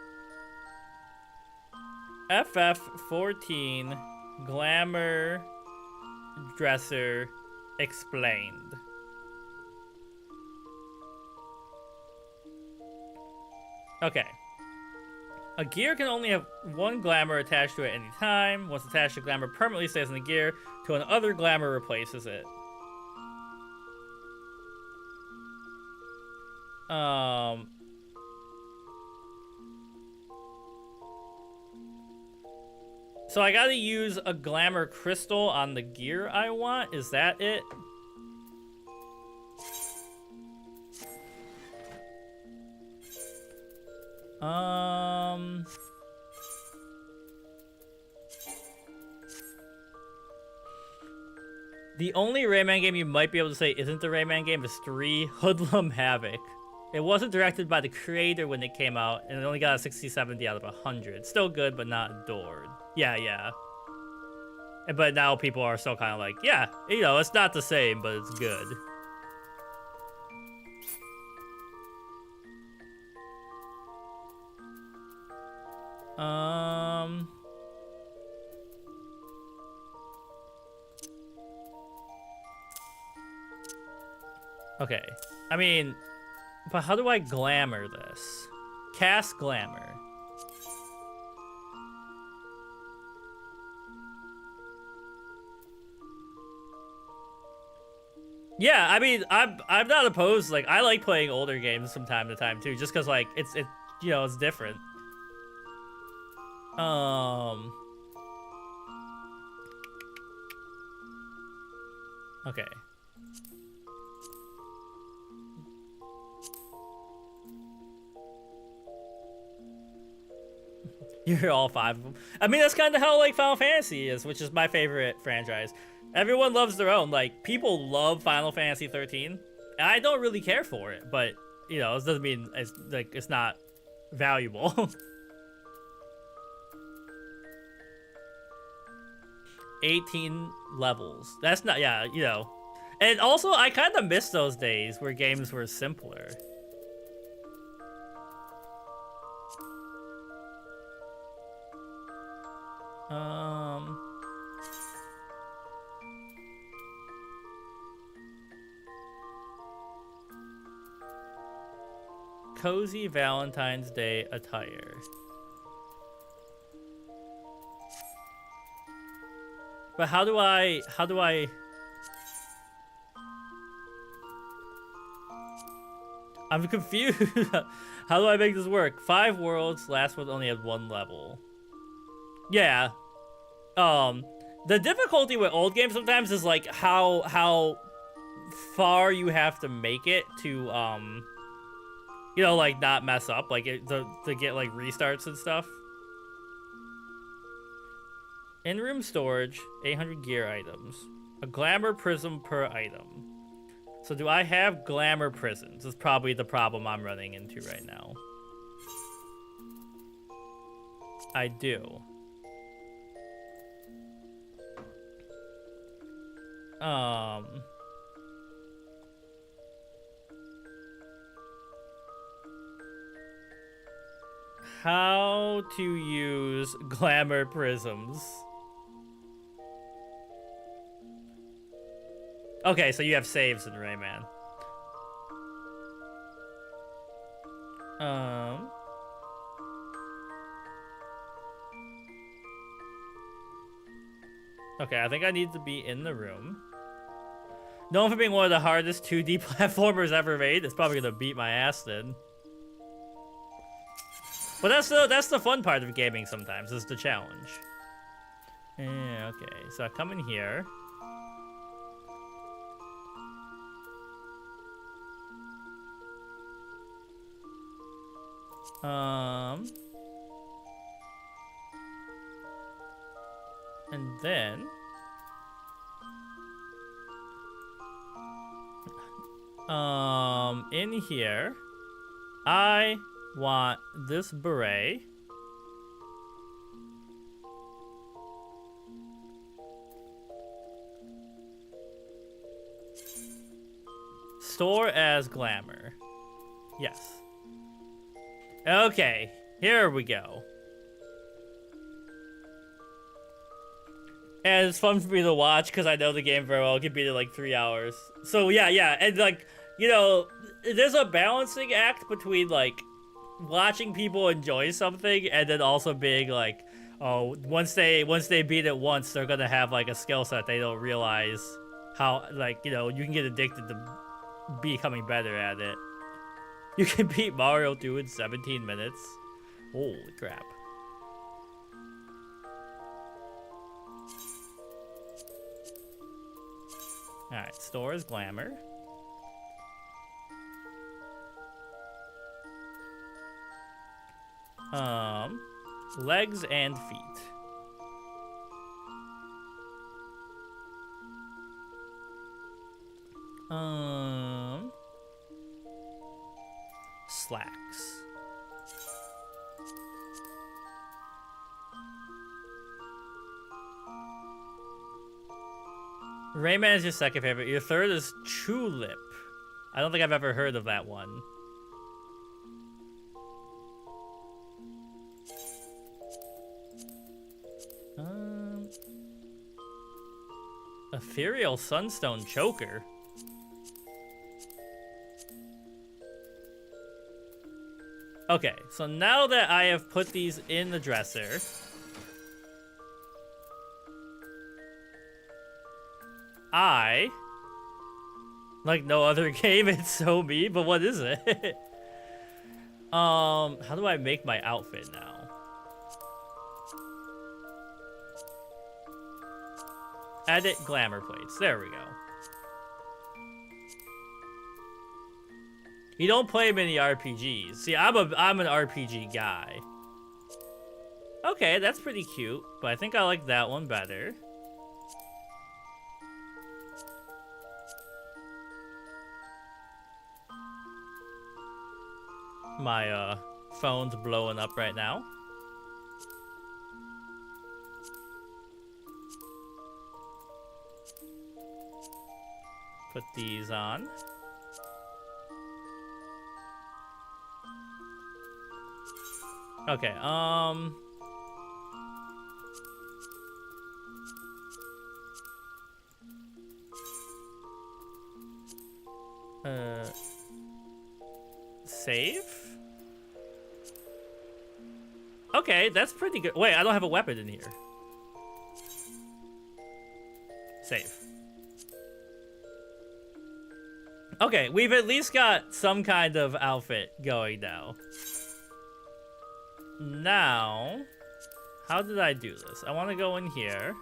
FF14 glamour dresser explained. Okay. A gear can only have one glamour attached to it at any time. Once attached, the glamour permanently stays in the gear till another glamour replaces it. So I gotta use a glamour crystal on the gear I want? Is that it? The only Rayman game you might be able to say isn't the Rayman game is 3 Hoodlum Havoc. It wasn't directed by the creator when it came out, and it only got a 60-70 out of 100. Still good, but not adored. Yeah. But now people are still kind of like, yeah, you know, it's not the same, but it's good. Okay. I mean, but how do I glamour this? Cast glamour. Yeah, I mean, I'm not opposed. Like, I like playing older games from time to time too, just because like it's you know, it's different. Okay. You're all 5 of them. I mean, that's kind of how like Final Fantasy is, which is my favorite franchise. Everyone loves their own. Like, people love Final Fantasy XIII, and I don't really care for it. But you know, it doesn't mean it's like it's not valuable. 18 levels. That's not, yeah, you know. And also, I kind of miss those days where games were simpler. Cozy Valentine's Day attire. But how do I I'm confused. How do I make this work? 5 worlds, last one only had 1 level. Yeah. The difficulty with old games sometimes is like how far you have to make it to you know, like not mess up, like to get like restarts and stuff. In-room storage, 800 gear items. A glamour prism per item. So do I have glamour prisms? That's probably the problem I'm running into right now. I do. How to use glamour prisms. Okay, so you have saves in Rayman. Okay, I think I need to be in the room. Known for being one of the hardest 2D platformers ever made, it's probably gonna beat my ass then. But that's the fun part of gaming sometimes, is the challenge. Yeah, okay, so I come in here. And then in here I want this beret. Store as glamour. Yes. Okay, here we go. And it's fun for me to watch because I know the game very well. I can beat it in like 3 hours. So yeah, and like, you know, there's a balancing act between like watching people enjoy something and then also being like, oh, once they beat it once, they're gonna have like a skill set they don't realize how, like, you know, you can get addicted to becoming better at it. You can beat Mario 2 in 17 minutes. Holy crap. Alright, store is glamour. Legs and feet. Slacks. Rayman is your second favorite. Your third is Tulip. I don't think I've ever heard of that one. Ethereal Sunstone Choker. Okay, so now that I have put these in the dresser, like no other game, it's so me, but what is it? How do I make my outfit now? Edit glamour plates. There we go. You don't play many RPGs. See, I'm an RPG guy. Okay, that's pretty cute, but I think I like that one better. My phone's blowing up right now. Put these on. Okay, save? Okay, that's pretty good. Wait, I don't have a weapon in here. Save. Okay, we've at least got some kind of outfit going now. Now, how did I do this? I want to go in here.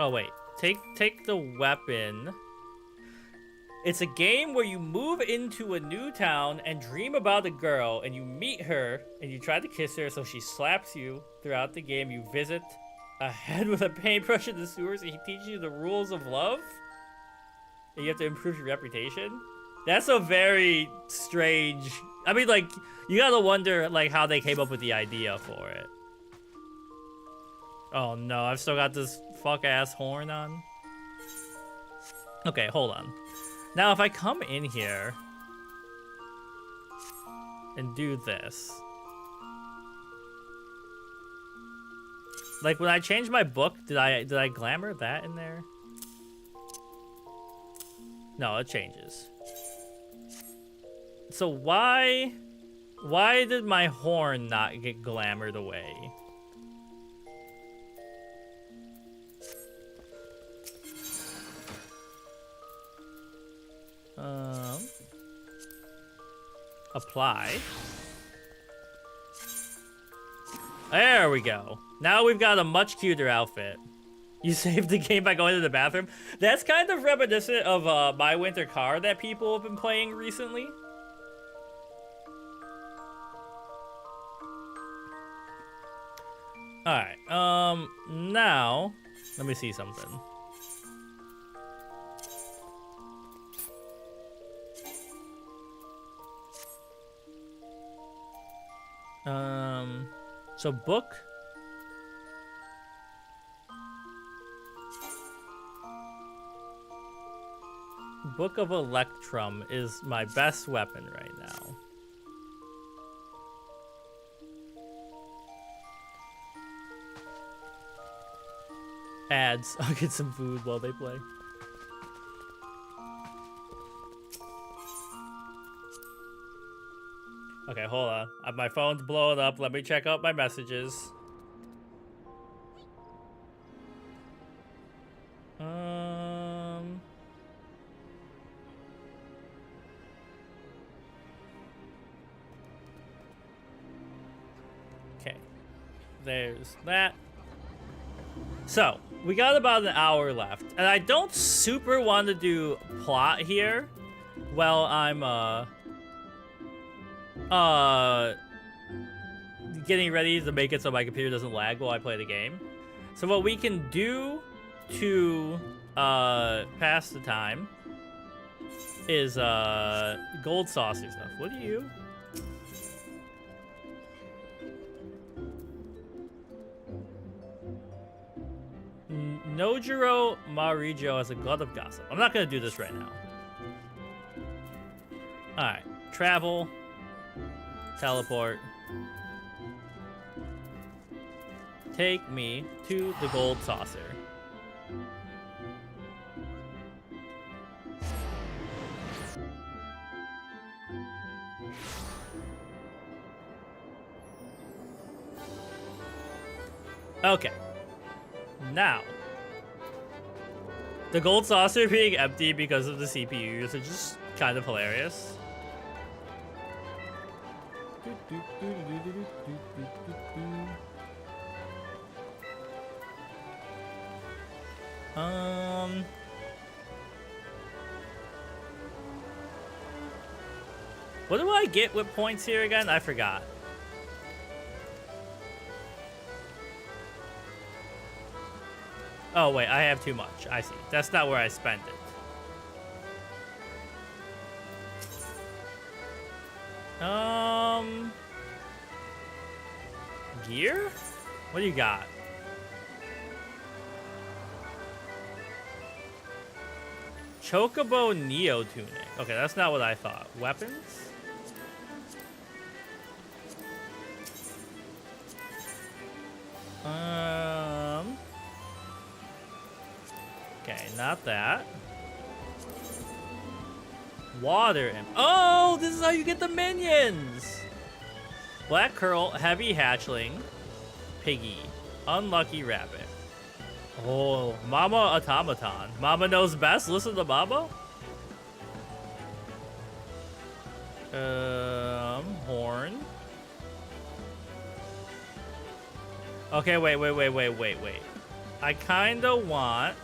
Oh wait, take the weapon. It's a game where you move into a new town and dream about a girl, and you meet her, and you try to kiss her, so she slaps you. Throughout the game, you visit a head with a paintbrush in the sewers, and he teaches you the rules of love. And you have to improve your reputation. That's a very strange... I mean, like, you gotta wonder, like, how they came up with the idea for it. Oh no, I've still got this fuck-ass horn on. Okay, hold on. Now, if I come in here and do this, like when I changed my book, did I glamour that in there? No, it changes. So why did my horn not get glamored away? Apply. There we go. Now we've got a much cuter outfit. You saved the game by going to the bathroom. That's kind of reminiscent of My Winter Car that people have been playing recently. Alright, now, let me see something. So book. Book of Electrum is my best weapon right now. Ads. I'll get some food while they play. Okay, hold on. My phone's blowing up. Let me check out my messages. Okay. There's that. So, we got about an hour left. And I don't super want to do plot here while I'm, getting ready to make it so my computer doesn't lag while I play the game. So what we can do to pass the time is gold saucer stuff. What do you? Nojiro Marijo as a god of gossip. I'm not gonna do this right now. Alright, travel. Teleport. Take me to the gold saucer. Okay. Now, the gold saucer being empty because of the CPU usage is kind of hilarious. What do I get with points here again? I forgot. Oh, wait, I have too much. I see. That's not where I spent it. Gear? What do you got? Chocobo Neo Tunic. Okay, that's not what I thought. Weapons? Okay, not that. Water Imp. Oh, this is how you get the minions! Black Curl, Heavy Hatchling, Piggy, Unlucky Rabbit. Oh, Mama Automaton. Mama knows best. Listen to Mama. Horn. Okay, wait. I kinda want...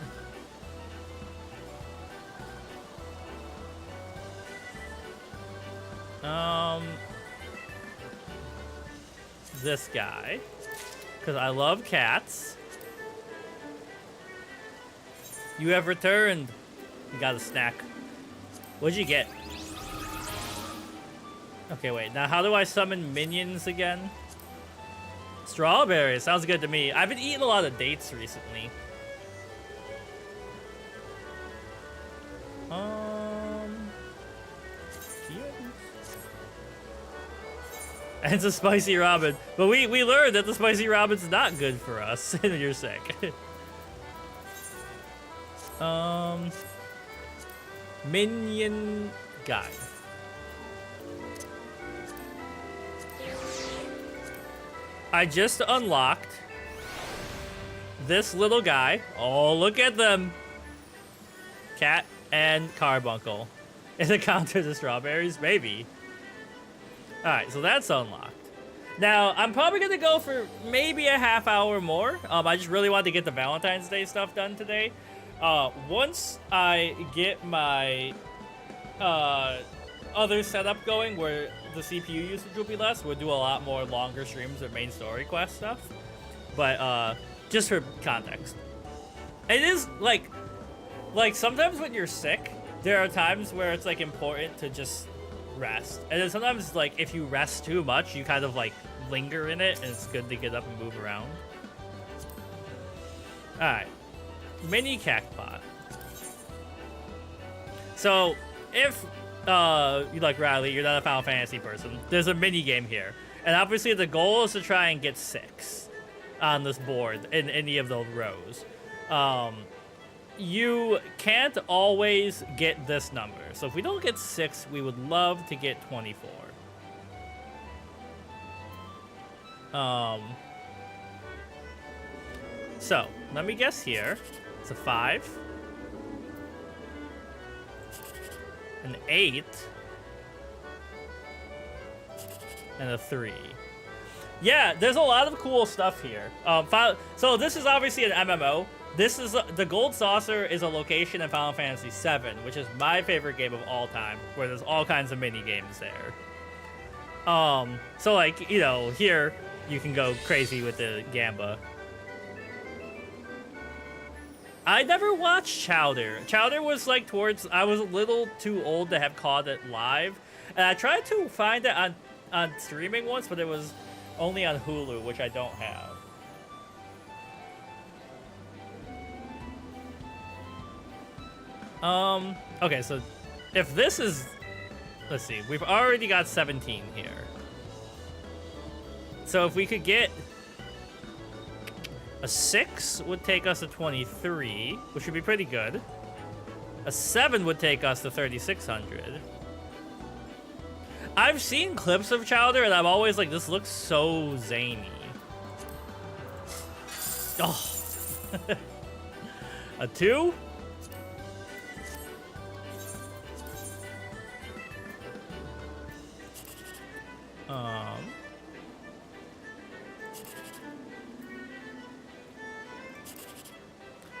this guy. Because I love cats. You have returned. You got a snack. What'd you get? Okay, wait. Now, how do I summon minions again? Strawberries. Sounds good to me. I've been eating a lot of dates recently. And it's a spicy ramen. But we learned that the spicy ramen's not good for us. And you're sick. Minion guy. I just unlocked this little guy. Oh, look at them. Cat and Carbuncle. Is it counter to strawberries? Maybe. Alright, so that's unlocked. Now, I'm probably going to go for maybe a half hour more. I just really wanted to get the Valentine's Day stuff done today. Once I get my other setup going where the CPU usage will be less, we'll do a lot more longer streams of main story quest stuff. But just for context. It is like sometimes when you're sick, there are times where it's like important to just rest. And then sometimes like if you rest too much, you kind of like linger in it and it's good to get up and move around. Alright. Mini Cactpot. So, if you like Riley, you're not a Final Fantasy person, there's a mini game here. And obviously the goal is to try and get 6 on this board in any of those rows. You can't always get this number. So if we don't get 6, we would love to get 24. So, let me guess here. It's a 5. An 8. And a 3. Yeah, there's a lot of cool stuff here. So this is obviously an MMO. This is the Gold Saucer is a location in Final Fantasy VII, which is my favorite game of all time, where there's all kinds of mini games there. So like, you know, here you can go crazy with the Gamba. I never watched Chowder. Chowder was like I was a little too old to have caught it live, and I tried to find it on streaming once, but it was only on Hulu, which I don't have. Okay, so if this is, let's see, we've already got 17 here. So if we could get a 6 would take us to 23, which would be pretty good. A 7 would take us to 3,600. I've seen clips of Chowder, and I'm always like, this looks so zany. Oh. A 2?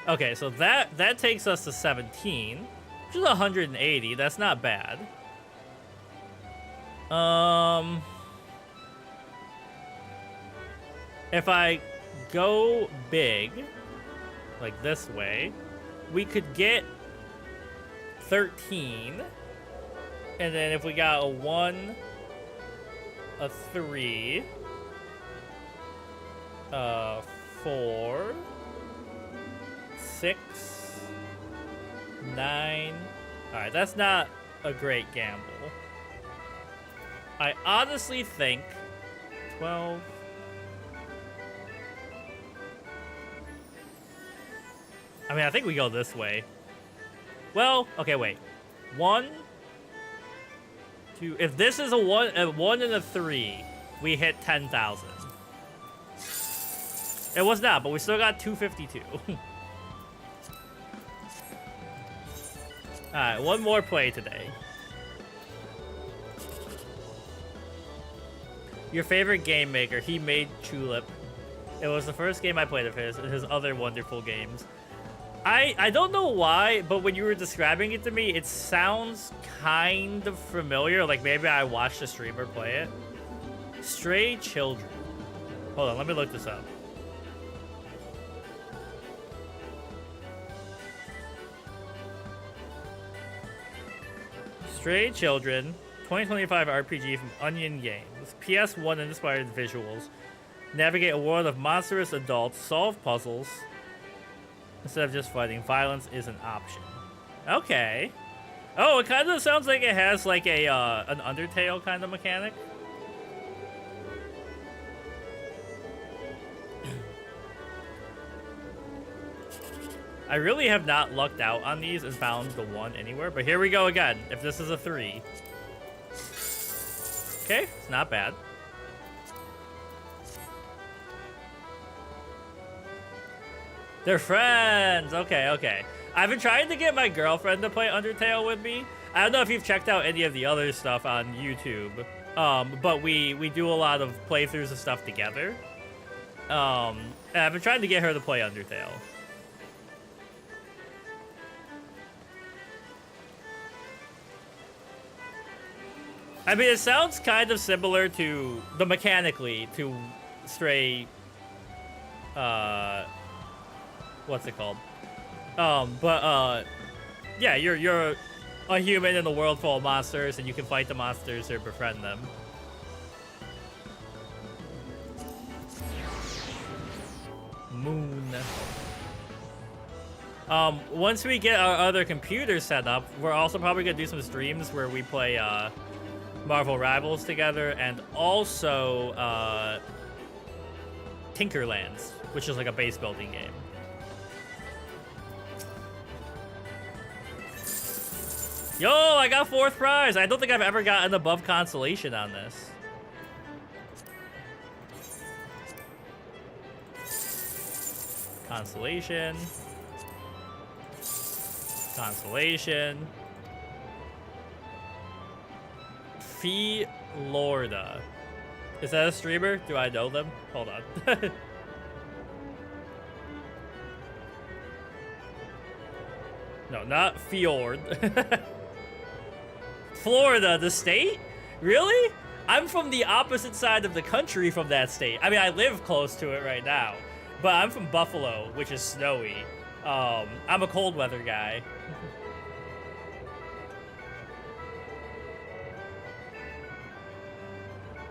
Okay, so that takes us to 17, which is 180. That's not bad. If I go big, like this way, we could get 13. And then if we got a 1, a 3, 4, 6, 9. Alright, that's not a great gamble. I honestly think 12. I mean, I think we go this way. Well, okay, wait. 1, 2. If this is a 1 and a 3, we hit 10,000. It was not, but we still got 252. Alright, one more play today. Your favorite game maker. He made Tulip. It was the first game I played of his other wonderful games. I don't know why, but when you were describing it to me, it sounds kind of familiar. Like maybe I watched a streamer play it. Stray Children. Hold on, let me look this up. Stray Children, 2025 RPG from Onion Games. PS1 inspired visuals. Navigate a world of monstrous adults, solve puzzles. Instead of just fighting, violence is an option. Okay. Oh, it kind of sounds like it has like a an Undertale kind of mechanic. I really have not lucked out on these and found the 1 anywhere, but here we go again. If this is a 3. Okay, it's not bad. They're friends. Okay, okay. I've been trying to get my girlfriend to play Undertale with me. I don't know if you've checked out any of the other stuff on YouTube, but we do a lot of playthroughs and stuff together. And I've been trying to get her to play Undertale. I mean, it sounds kind of similar to mechanically to Stray. What's it called? Yeah, you're a human in a world full of monsters, and you can fight the monsters or befriend them. Moon. Once we get our other computer set up, we're also probably gonna do some streams where we play Marvel Rivals together, and also Tinkerlands, which is like a base building game. Yo, I got 4th prize. I don't think I've ever gotten above consolation on this. Consolation. Consolation. Florida. Is that a streamer? Do I know them? Hold on. No, not Fjord. Florida, the state? Really? I'm from the opposite side of the country from that state. I mean, I live close to it right now, but I'm from Buffalo, which is snowy. I'm a cold weather guy.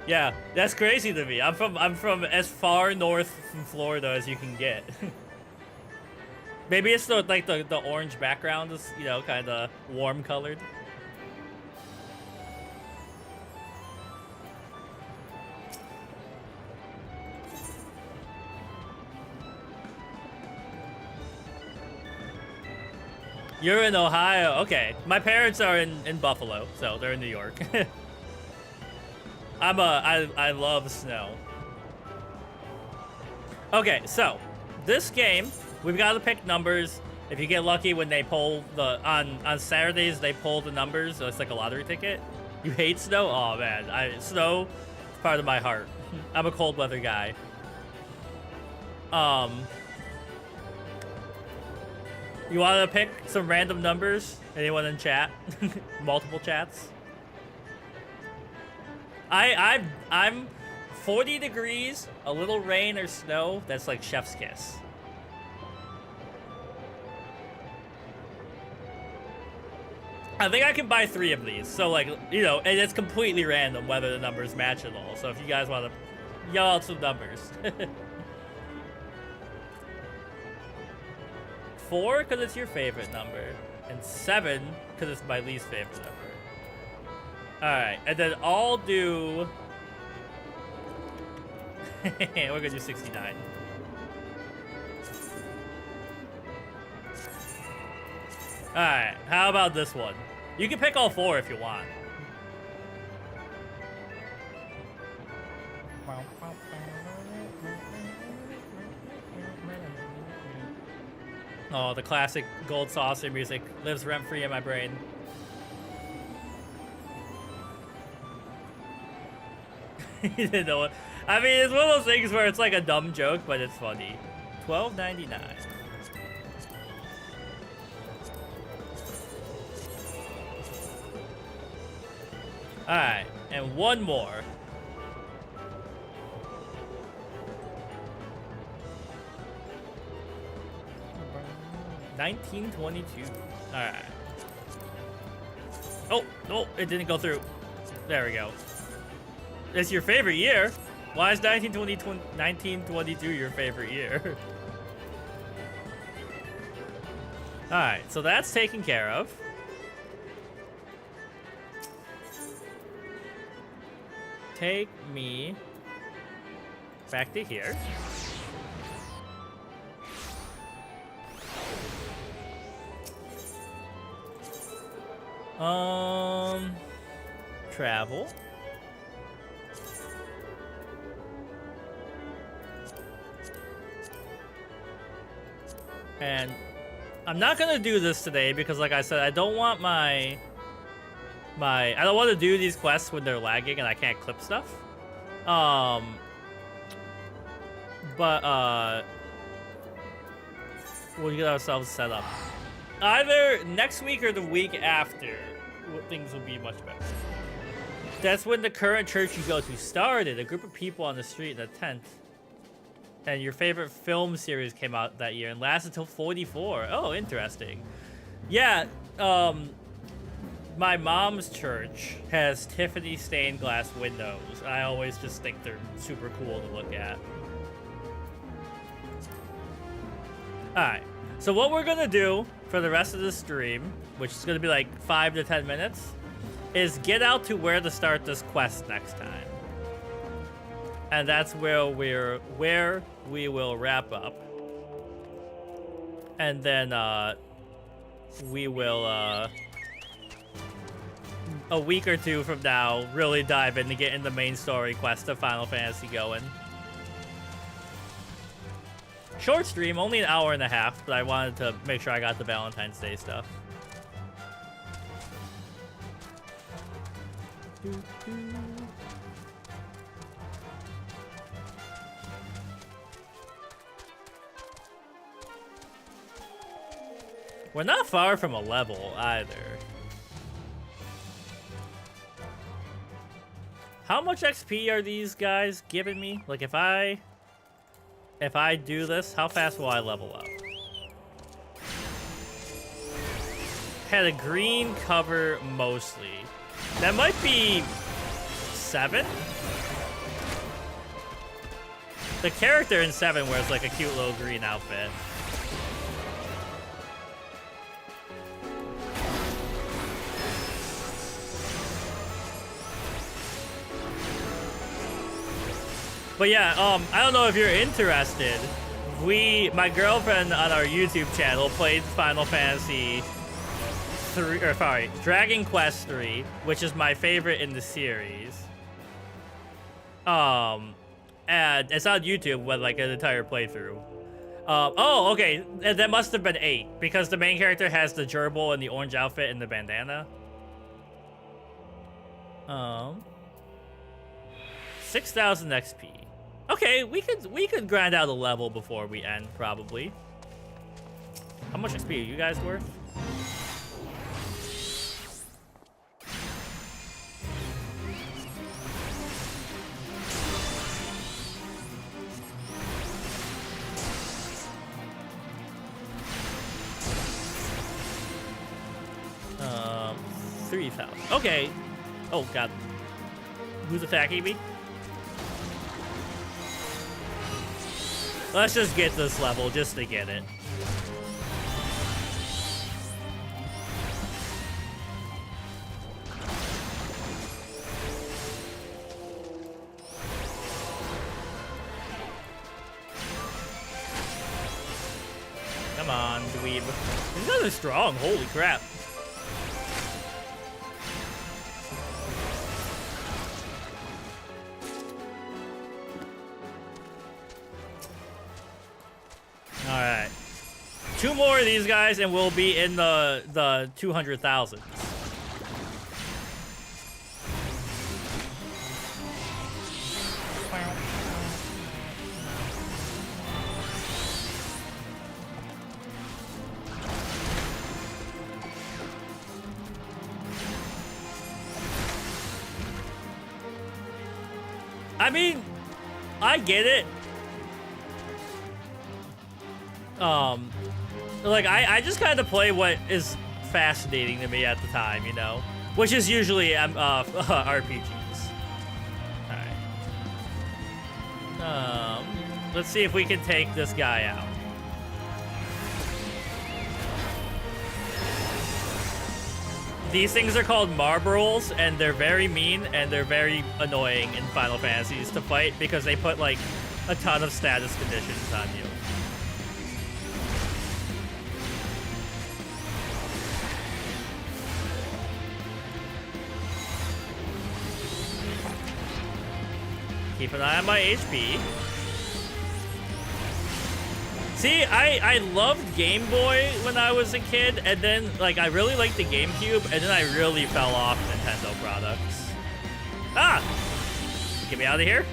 Yeah, that's crazy to me. I'm from as far north from Florida as you can get. Maybe it's the orange background is, you know, kind of warm colored. You're in Ohio. Okay. My parents are in Buffalo, so they're in New York. I love snow. Okay, so this game, we've got to pick numbers. If you get lucky when they pull on Saturdays, they pull the numbers, so it's like a lottery ticket. You hate snow? Oh man, snow is part of my heart. I'm a cold weather guy. You want to pick some random numbers? Anyone in chat? Multiple chats? I'm 40 degrees, a little rain or snow. That's like chef's kiss. I think I can buy 3 of these. So, like, you know, and it's completely random whether the numbers match at all. So if you guys want to yell out some numbers. 4, because it's your favorite number. And 7, because it's my least favorite number. Alright, and then I'll do... We're gonna do 69. Alright, how about this one? You can pick all 4 if you want. Oh, the classic gold saucer music lives rent-free in my brain. You didn't know it. I mean, it's one of those things where it's like a dumb joke, but it's funny. $12.99. Alright, and one more. $19.22. Alright. Oh, no, it didn't go through. There we go. It's your favorite year. Why is 1922 your favorite year? Alright, so that's taken care of. Take me back to here. Travel. And I'm not gonna do this today because, like I said, I don't want I don't want to do these quests when they're lagging and I can't clip stuff. We'll get ourselves set up. Either next week or the week after, things will be much better. That's when the current church you go to started. A group of people on the street in a tent. And your favorite film series came out that year and lasted until 44. Oh, interesting. Yeah, my mom's church has Tiffany stained glass windows. I always just think they're super cool to look at. Alright, so what we're gonna do for the rest of the stream, which is gonna be like 5 to 10 minutes, is get out to where to start this quest next time. And that's where we will wrap up. And then we will a week or 2 from now really dive into getting the main story quest of Final Fantasy going. Short stream, only an hour and a half, but I wanted to make sure I got the Valentine's Day stuff. We're not far from a level either. How much XP are these guys giving me? Like if I do this, how fast will I level up? Had a green cover mostly. That might be 7? The character in 7 wears like a cute little green outfit. But yeah, I don't know if you're interested. My girlfriend on our YouTube channel played Final Fantasy 3, or sorry, Dragon Quest 3, which is my favorite in the series. And it's on YouTube with like an entire playthrough. Oh, okay, that must have been 8 because the main character has the gerbil and the orange outfit and the bandana. 6,000 XP. Okay, we could grind out a level before we end, probably. How much XP are you guys worth? 3,000. Okay. Oh, God. Who's attacking me? Let's just get this level just to get it. Come on, dweeb. These guys are strong. Holy crap. All right. 2 more of these guys and we'll be in the 200,000. I mean, I get it. Like, I just kind of play what is fascinating to me at the time, you know? Which is usually RPGs. Alright. Let's see if we can take this guy out. These things are called Marlboros, and they're very mean, and they're very annoying in Final Fantasies to fight because they put, like, a ton of status conditions on you. Keep an eye on my HP. See, I loved Game Boy when I was a kid, and then, like, I really liked the GameCube, and then I really fell off Nintendo products. Ah! Get me out of here.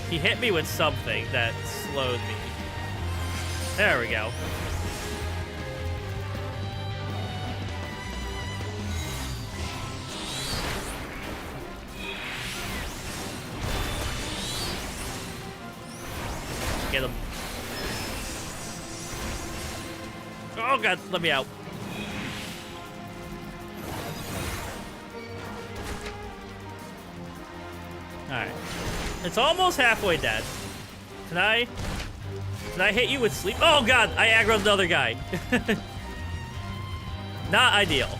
He hit me with something that slowed me. There we go. Get him. Oh God, let me out. Alright. It's almost halfway dead. Can I hit you with sleep? Oh God, I aggroed another guy. Not ideal.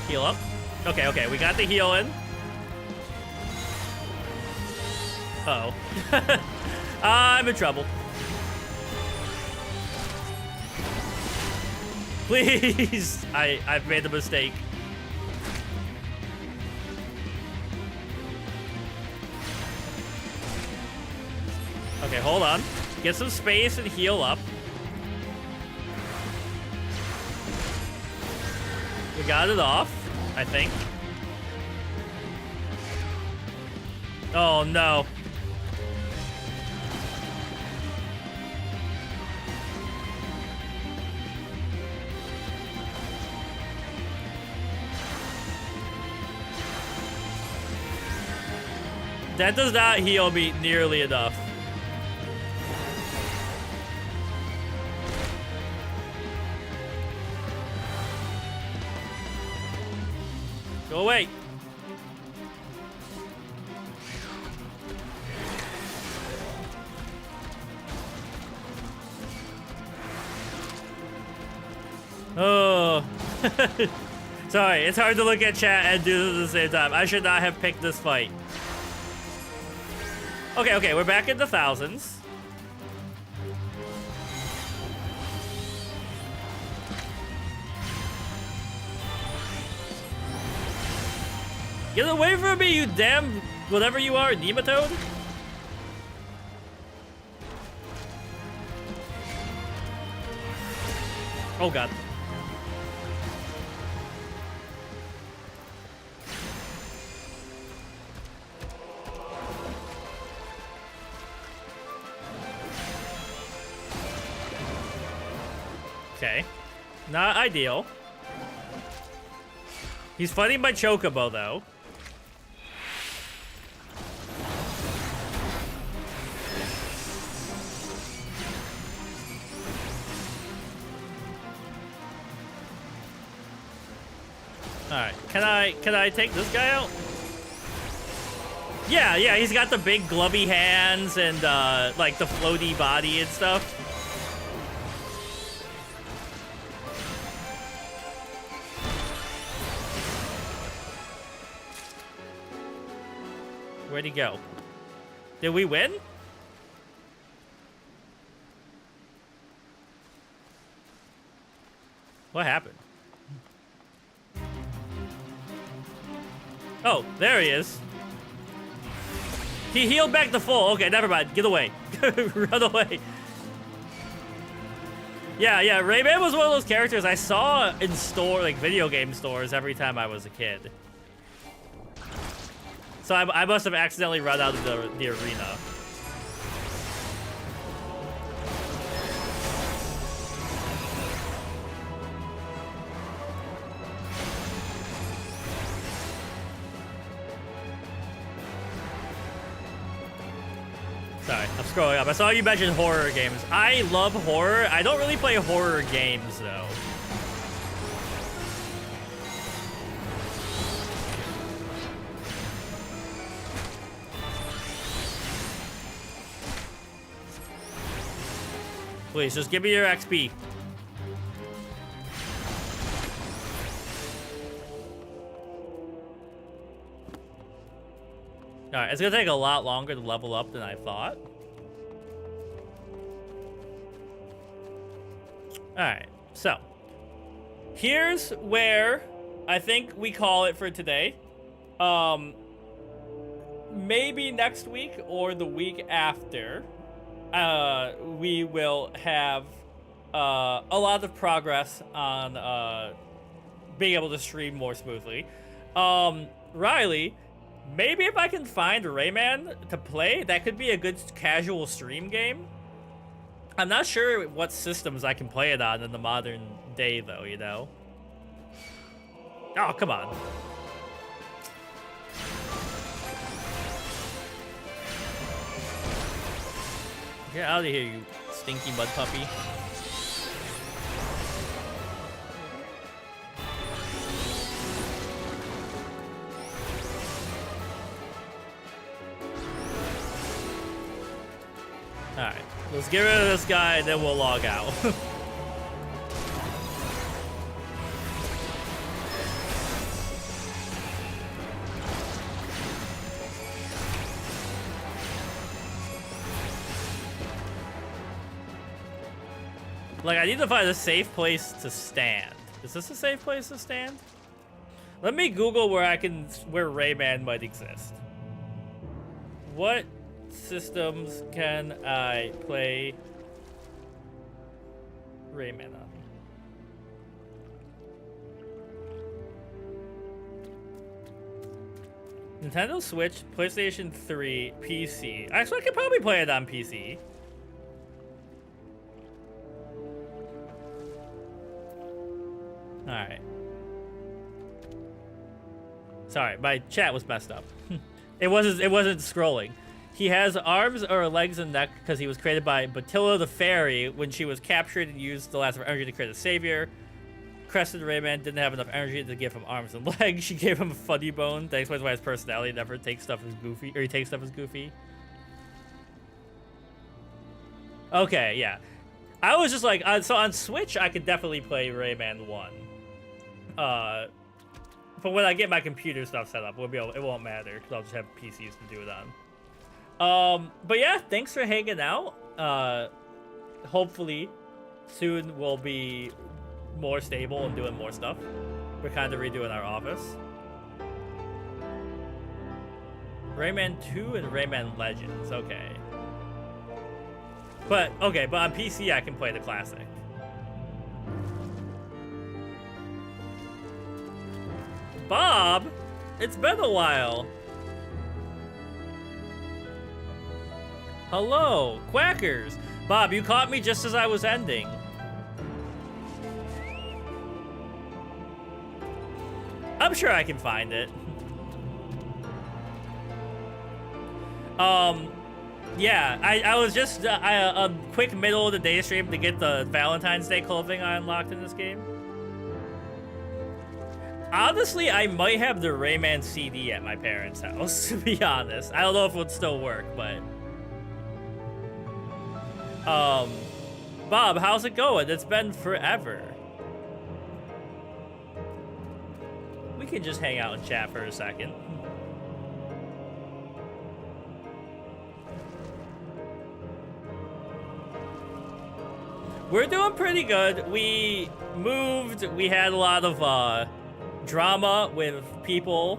Heal up. Okay, we got the heal in. Uh-oh. I'm in trouble. Please! I've made a mistake. Okay, hold on. Get some space and heal up. We got it off, I think. Oh no. That does not heal me nearly enough. Go away. Oh. Sorry, it's hard to look at chat and do this at the same time. I should not have picked this fight. Okay, we're back in the thousands. Get away from me, you damn whatever you are, nematode. Oh God. Okay. Not ideal. He's fighting my chocobo, though. Alright, can I take this guy out? Yeah, he's got the big glubby hands and like the floaty body and stuff. Where'd he go? Did we win? What happened? Oh, there he is. He healed back to full. Okay, never mind. Get away. Run away. Yeah, Rayman was one of those characters I saw in like video game stores every time I was a kid. So I must have accidentally run out of the arena. Sorry, I'm scrolling up. I saw you mention horror games. I love horror. I don't really play horror games, though. Please, just give me your XP. Alright, it's gonna take a lot longer to level up than I thought. Alright, so here's where I think we call it for today. Maybe next week or the week after, we will have a lot of progress on being able to stream more smoothly. Riley, maybe if I can find Rayman to play, that could be a good casual stream game. I'm not sure what systems I can play it on in the modern day, though, you know? Oh, come on. Get out of here, you stinky mud puppy. Alright, let's get rid of this guy and then we'll log out. Like, I need to find a safe place to stand. Is this a safe place to stand? Let me Google where Rayman might exist. What systems can I play Rayman on? Nintendo Switch, PlayStation 3, PC. Actually, I could probably play it on PC. Alright. Sorry, my chat was messed up. It wasn't scrolling. He has arms or legs and neck because he was created by Batilla the Fairy when she was captured and used the last of her energy to create a savior. Crested Rayman didn't have enough energy to give him arms and legs. She gave him a funny bone. That explains why his personality never takes stuff as goofy, or he takes stuff as goofy. Okay, yeah. I was just like, so on Switch, I could definitely play Rayman 1. But when I get my computer stuff set up, it won't matter because I'll just have PCs to do it on. But yeah, thanks for hanging out. Hopefully, soon we'll be more stable and doing more stuff. We're kind of redoing our office. Rayman 2 and Rayman Legends, okay. But on PC I can play the classic. Bob, it's been a while. Hello, Quackers. Bob, you caught me just as I was ending. I'm sure I can find it. Yeah, I was just a quick middle of the day stream to get the Valentine's Day clothing I unlocked in this game. Honestly, I might have the Rayman CD at my parents' house, to be honest. I don't know if it would still work, but... Bob, how's it going? It's been forever. We can just hang out and chat for a second. We're doing pretty good. We moved. We had a lot of drama with people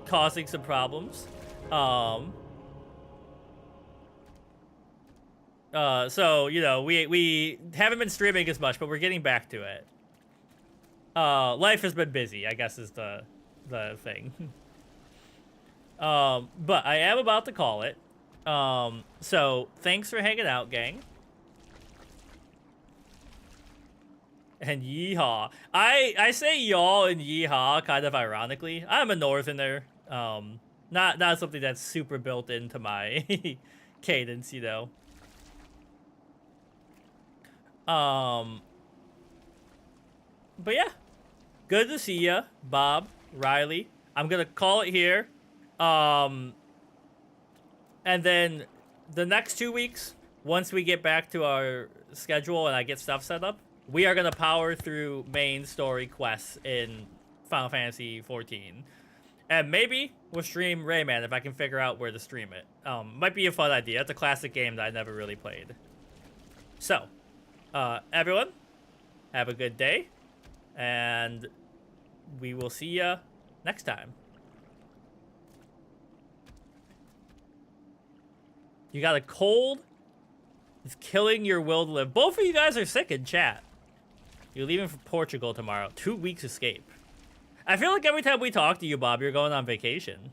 causing some problems. So, you know, we haven't been streaming as much, but we're getting back to it. Life has been busy, I guess is the thing. But I am about to call it. So thanks for hanging out, gang. And yeehaw. I say y'all and yeehaw kind of ironically. I'm a northerner. Not something that's super built into my cadence, you know. But yeah. Good to see ya, Bob, Riley. I'm gonna call it here. And then the next 2 weeks, once we get back to our schedule and I get stuff set up, we are gonna power through main story quests in Final Fantasy XIV. And maybe we'll stream Rayman if I can figure out where to stream it. Might be a fun idea. It's a classic game that I never really played. So, everyone, have a good day. And we will see ya next time. You got a cold? It's killing your will to live. Both of you guys are sick in chat. You're leaving for Portugal tomorrow. 2 weeks escape. I feel like every time we talk to you, Bob, you're going on vacation.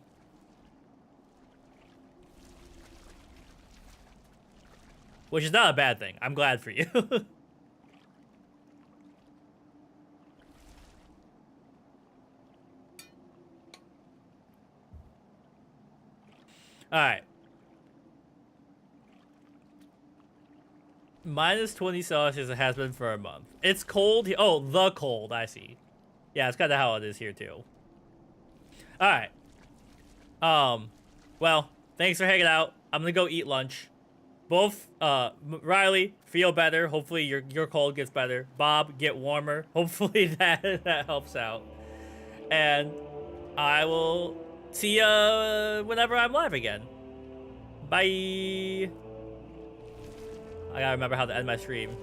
Which is not a bad thing. I'm glad for you. Alright. Minus 20 Celsius it has been for a month. It's cold. Oh, the cold. I see. Yeah, it's kind of how it is here, too. Alright. Well, thanks for hanging out. I'm gonna go eat lunch. Both, Riley, feel better. Hopefully your cold gets better. Bob, get warmer. Hopefully that helps out. And I will see ya whenever I'm live again. Bye. I gotta remember how to end my stream.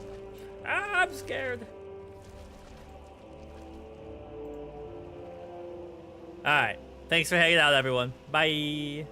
Ah, I'm scared. Alright. Thanks for hanging out, everyone. Bye.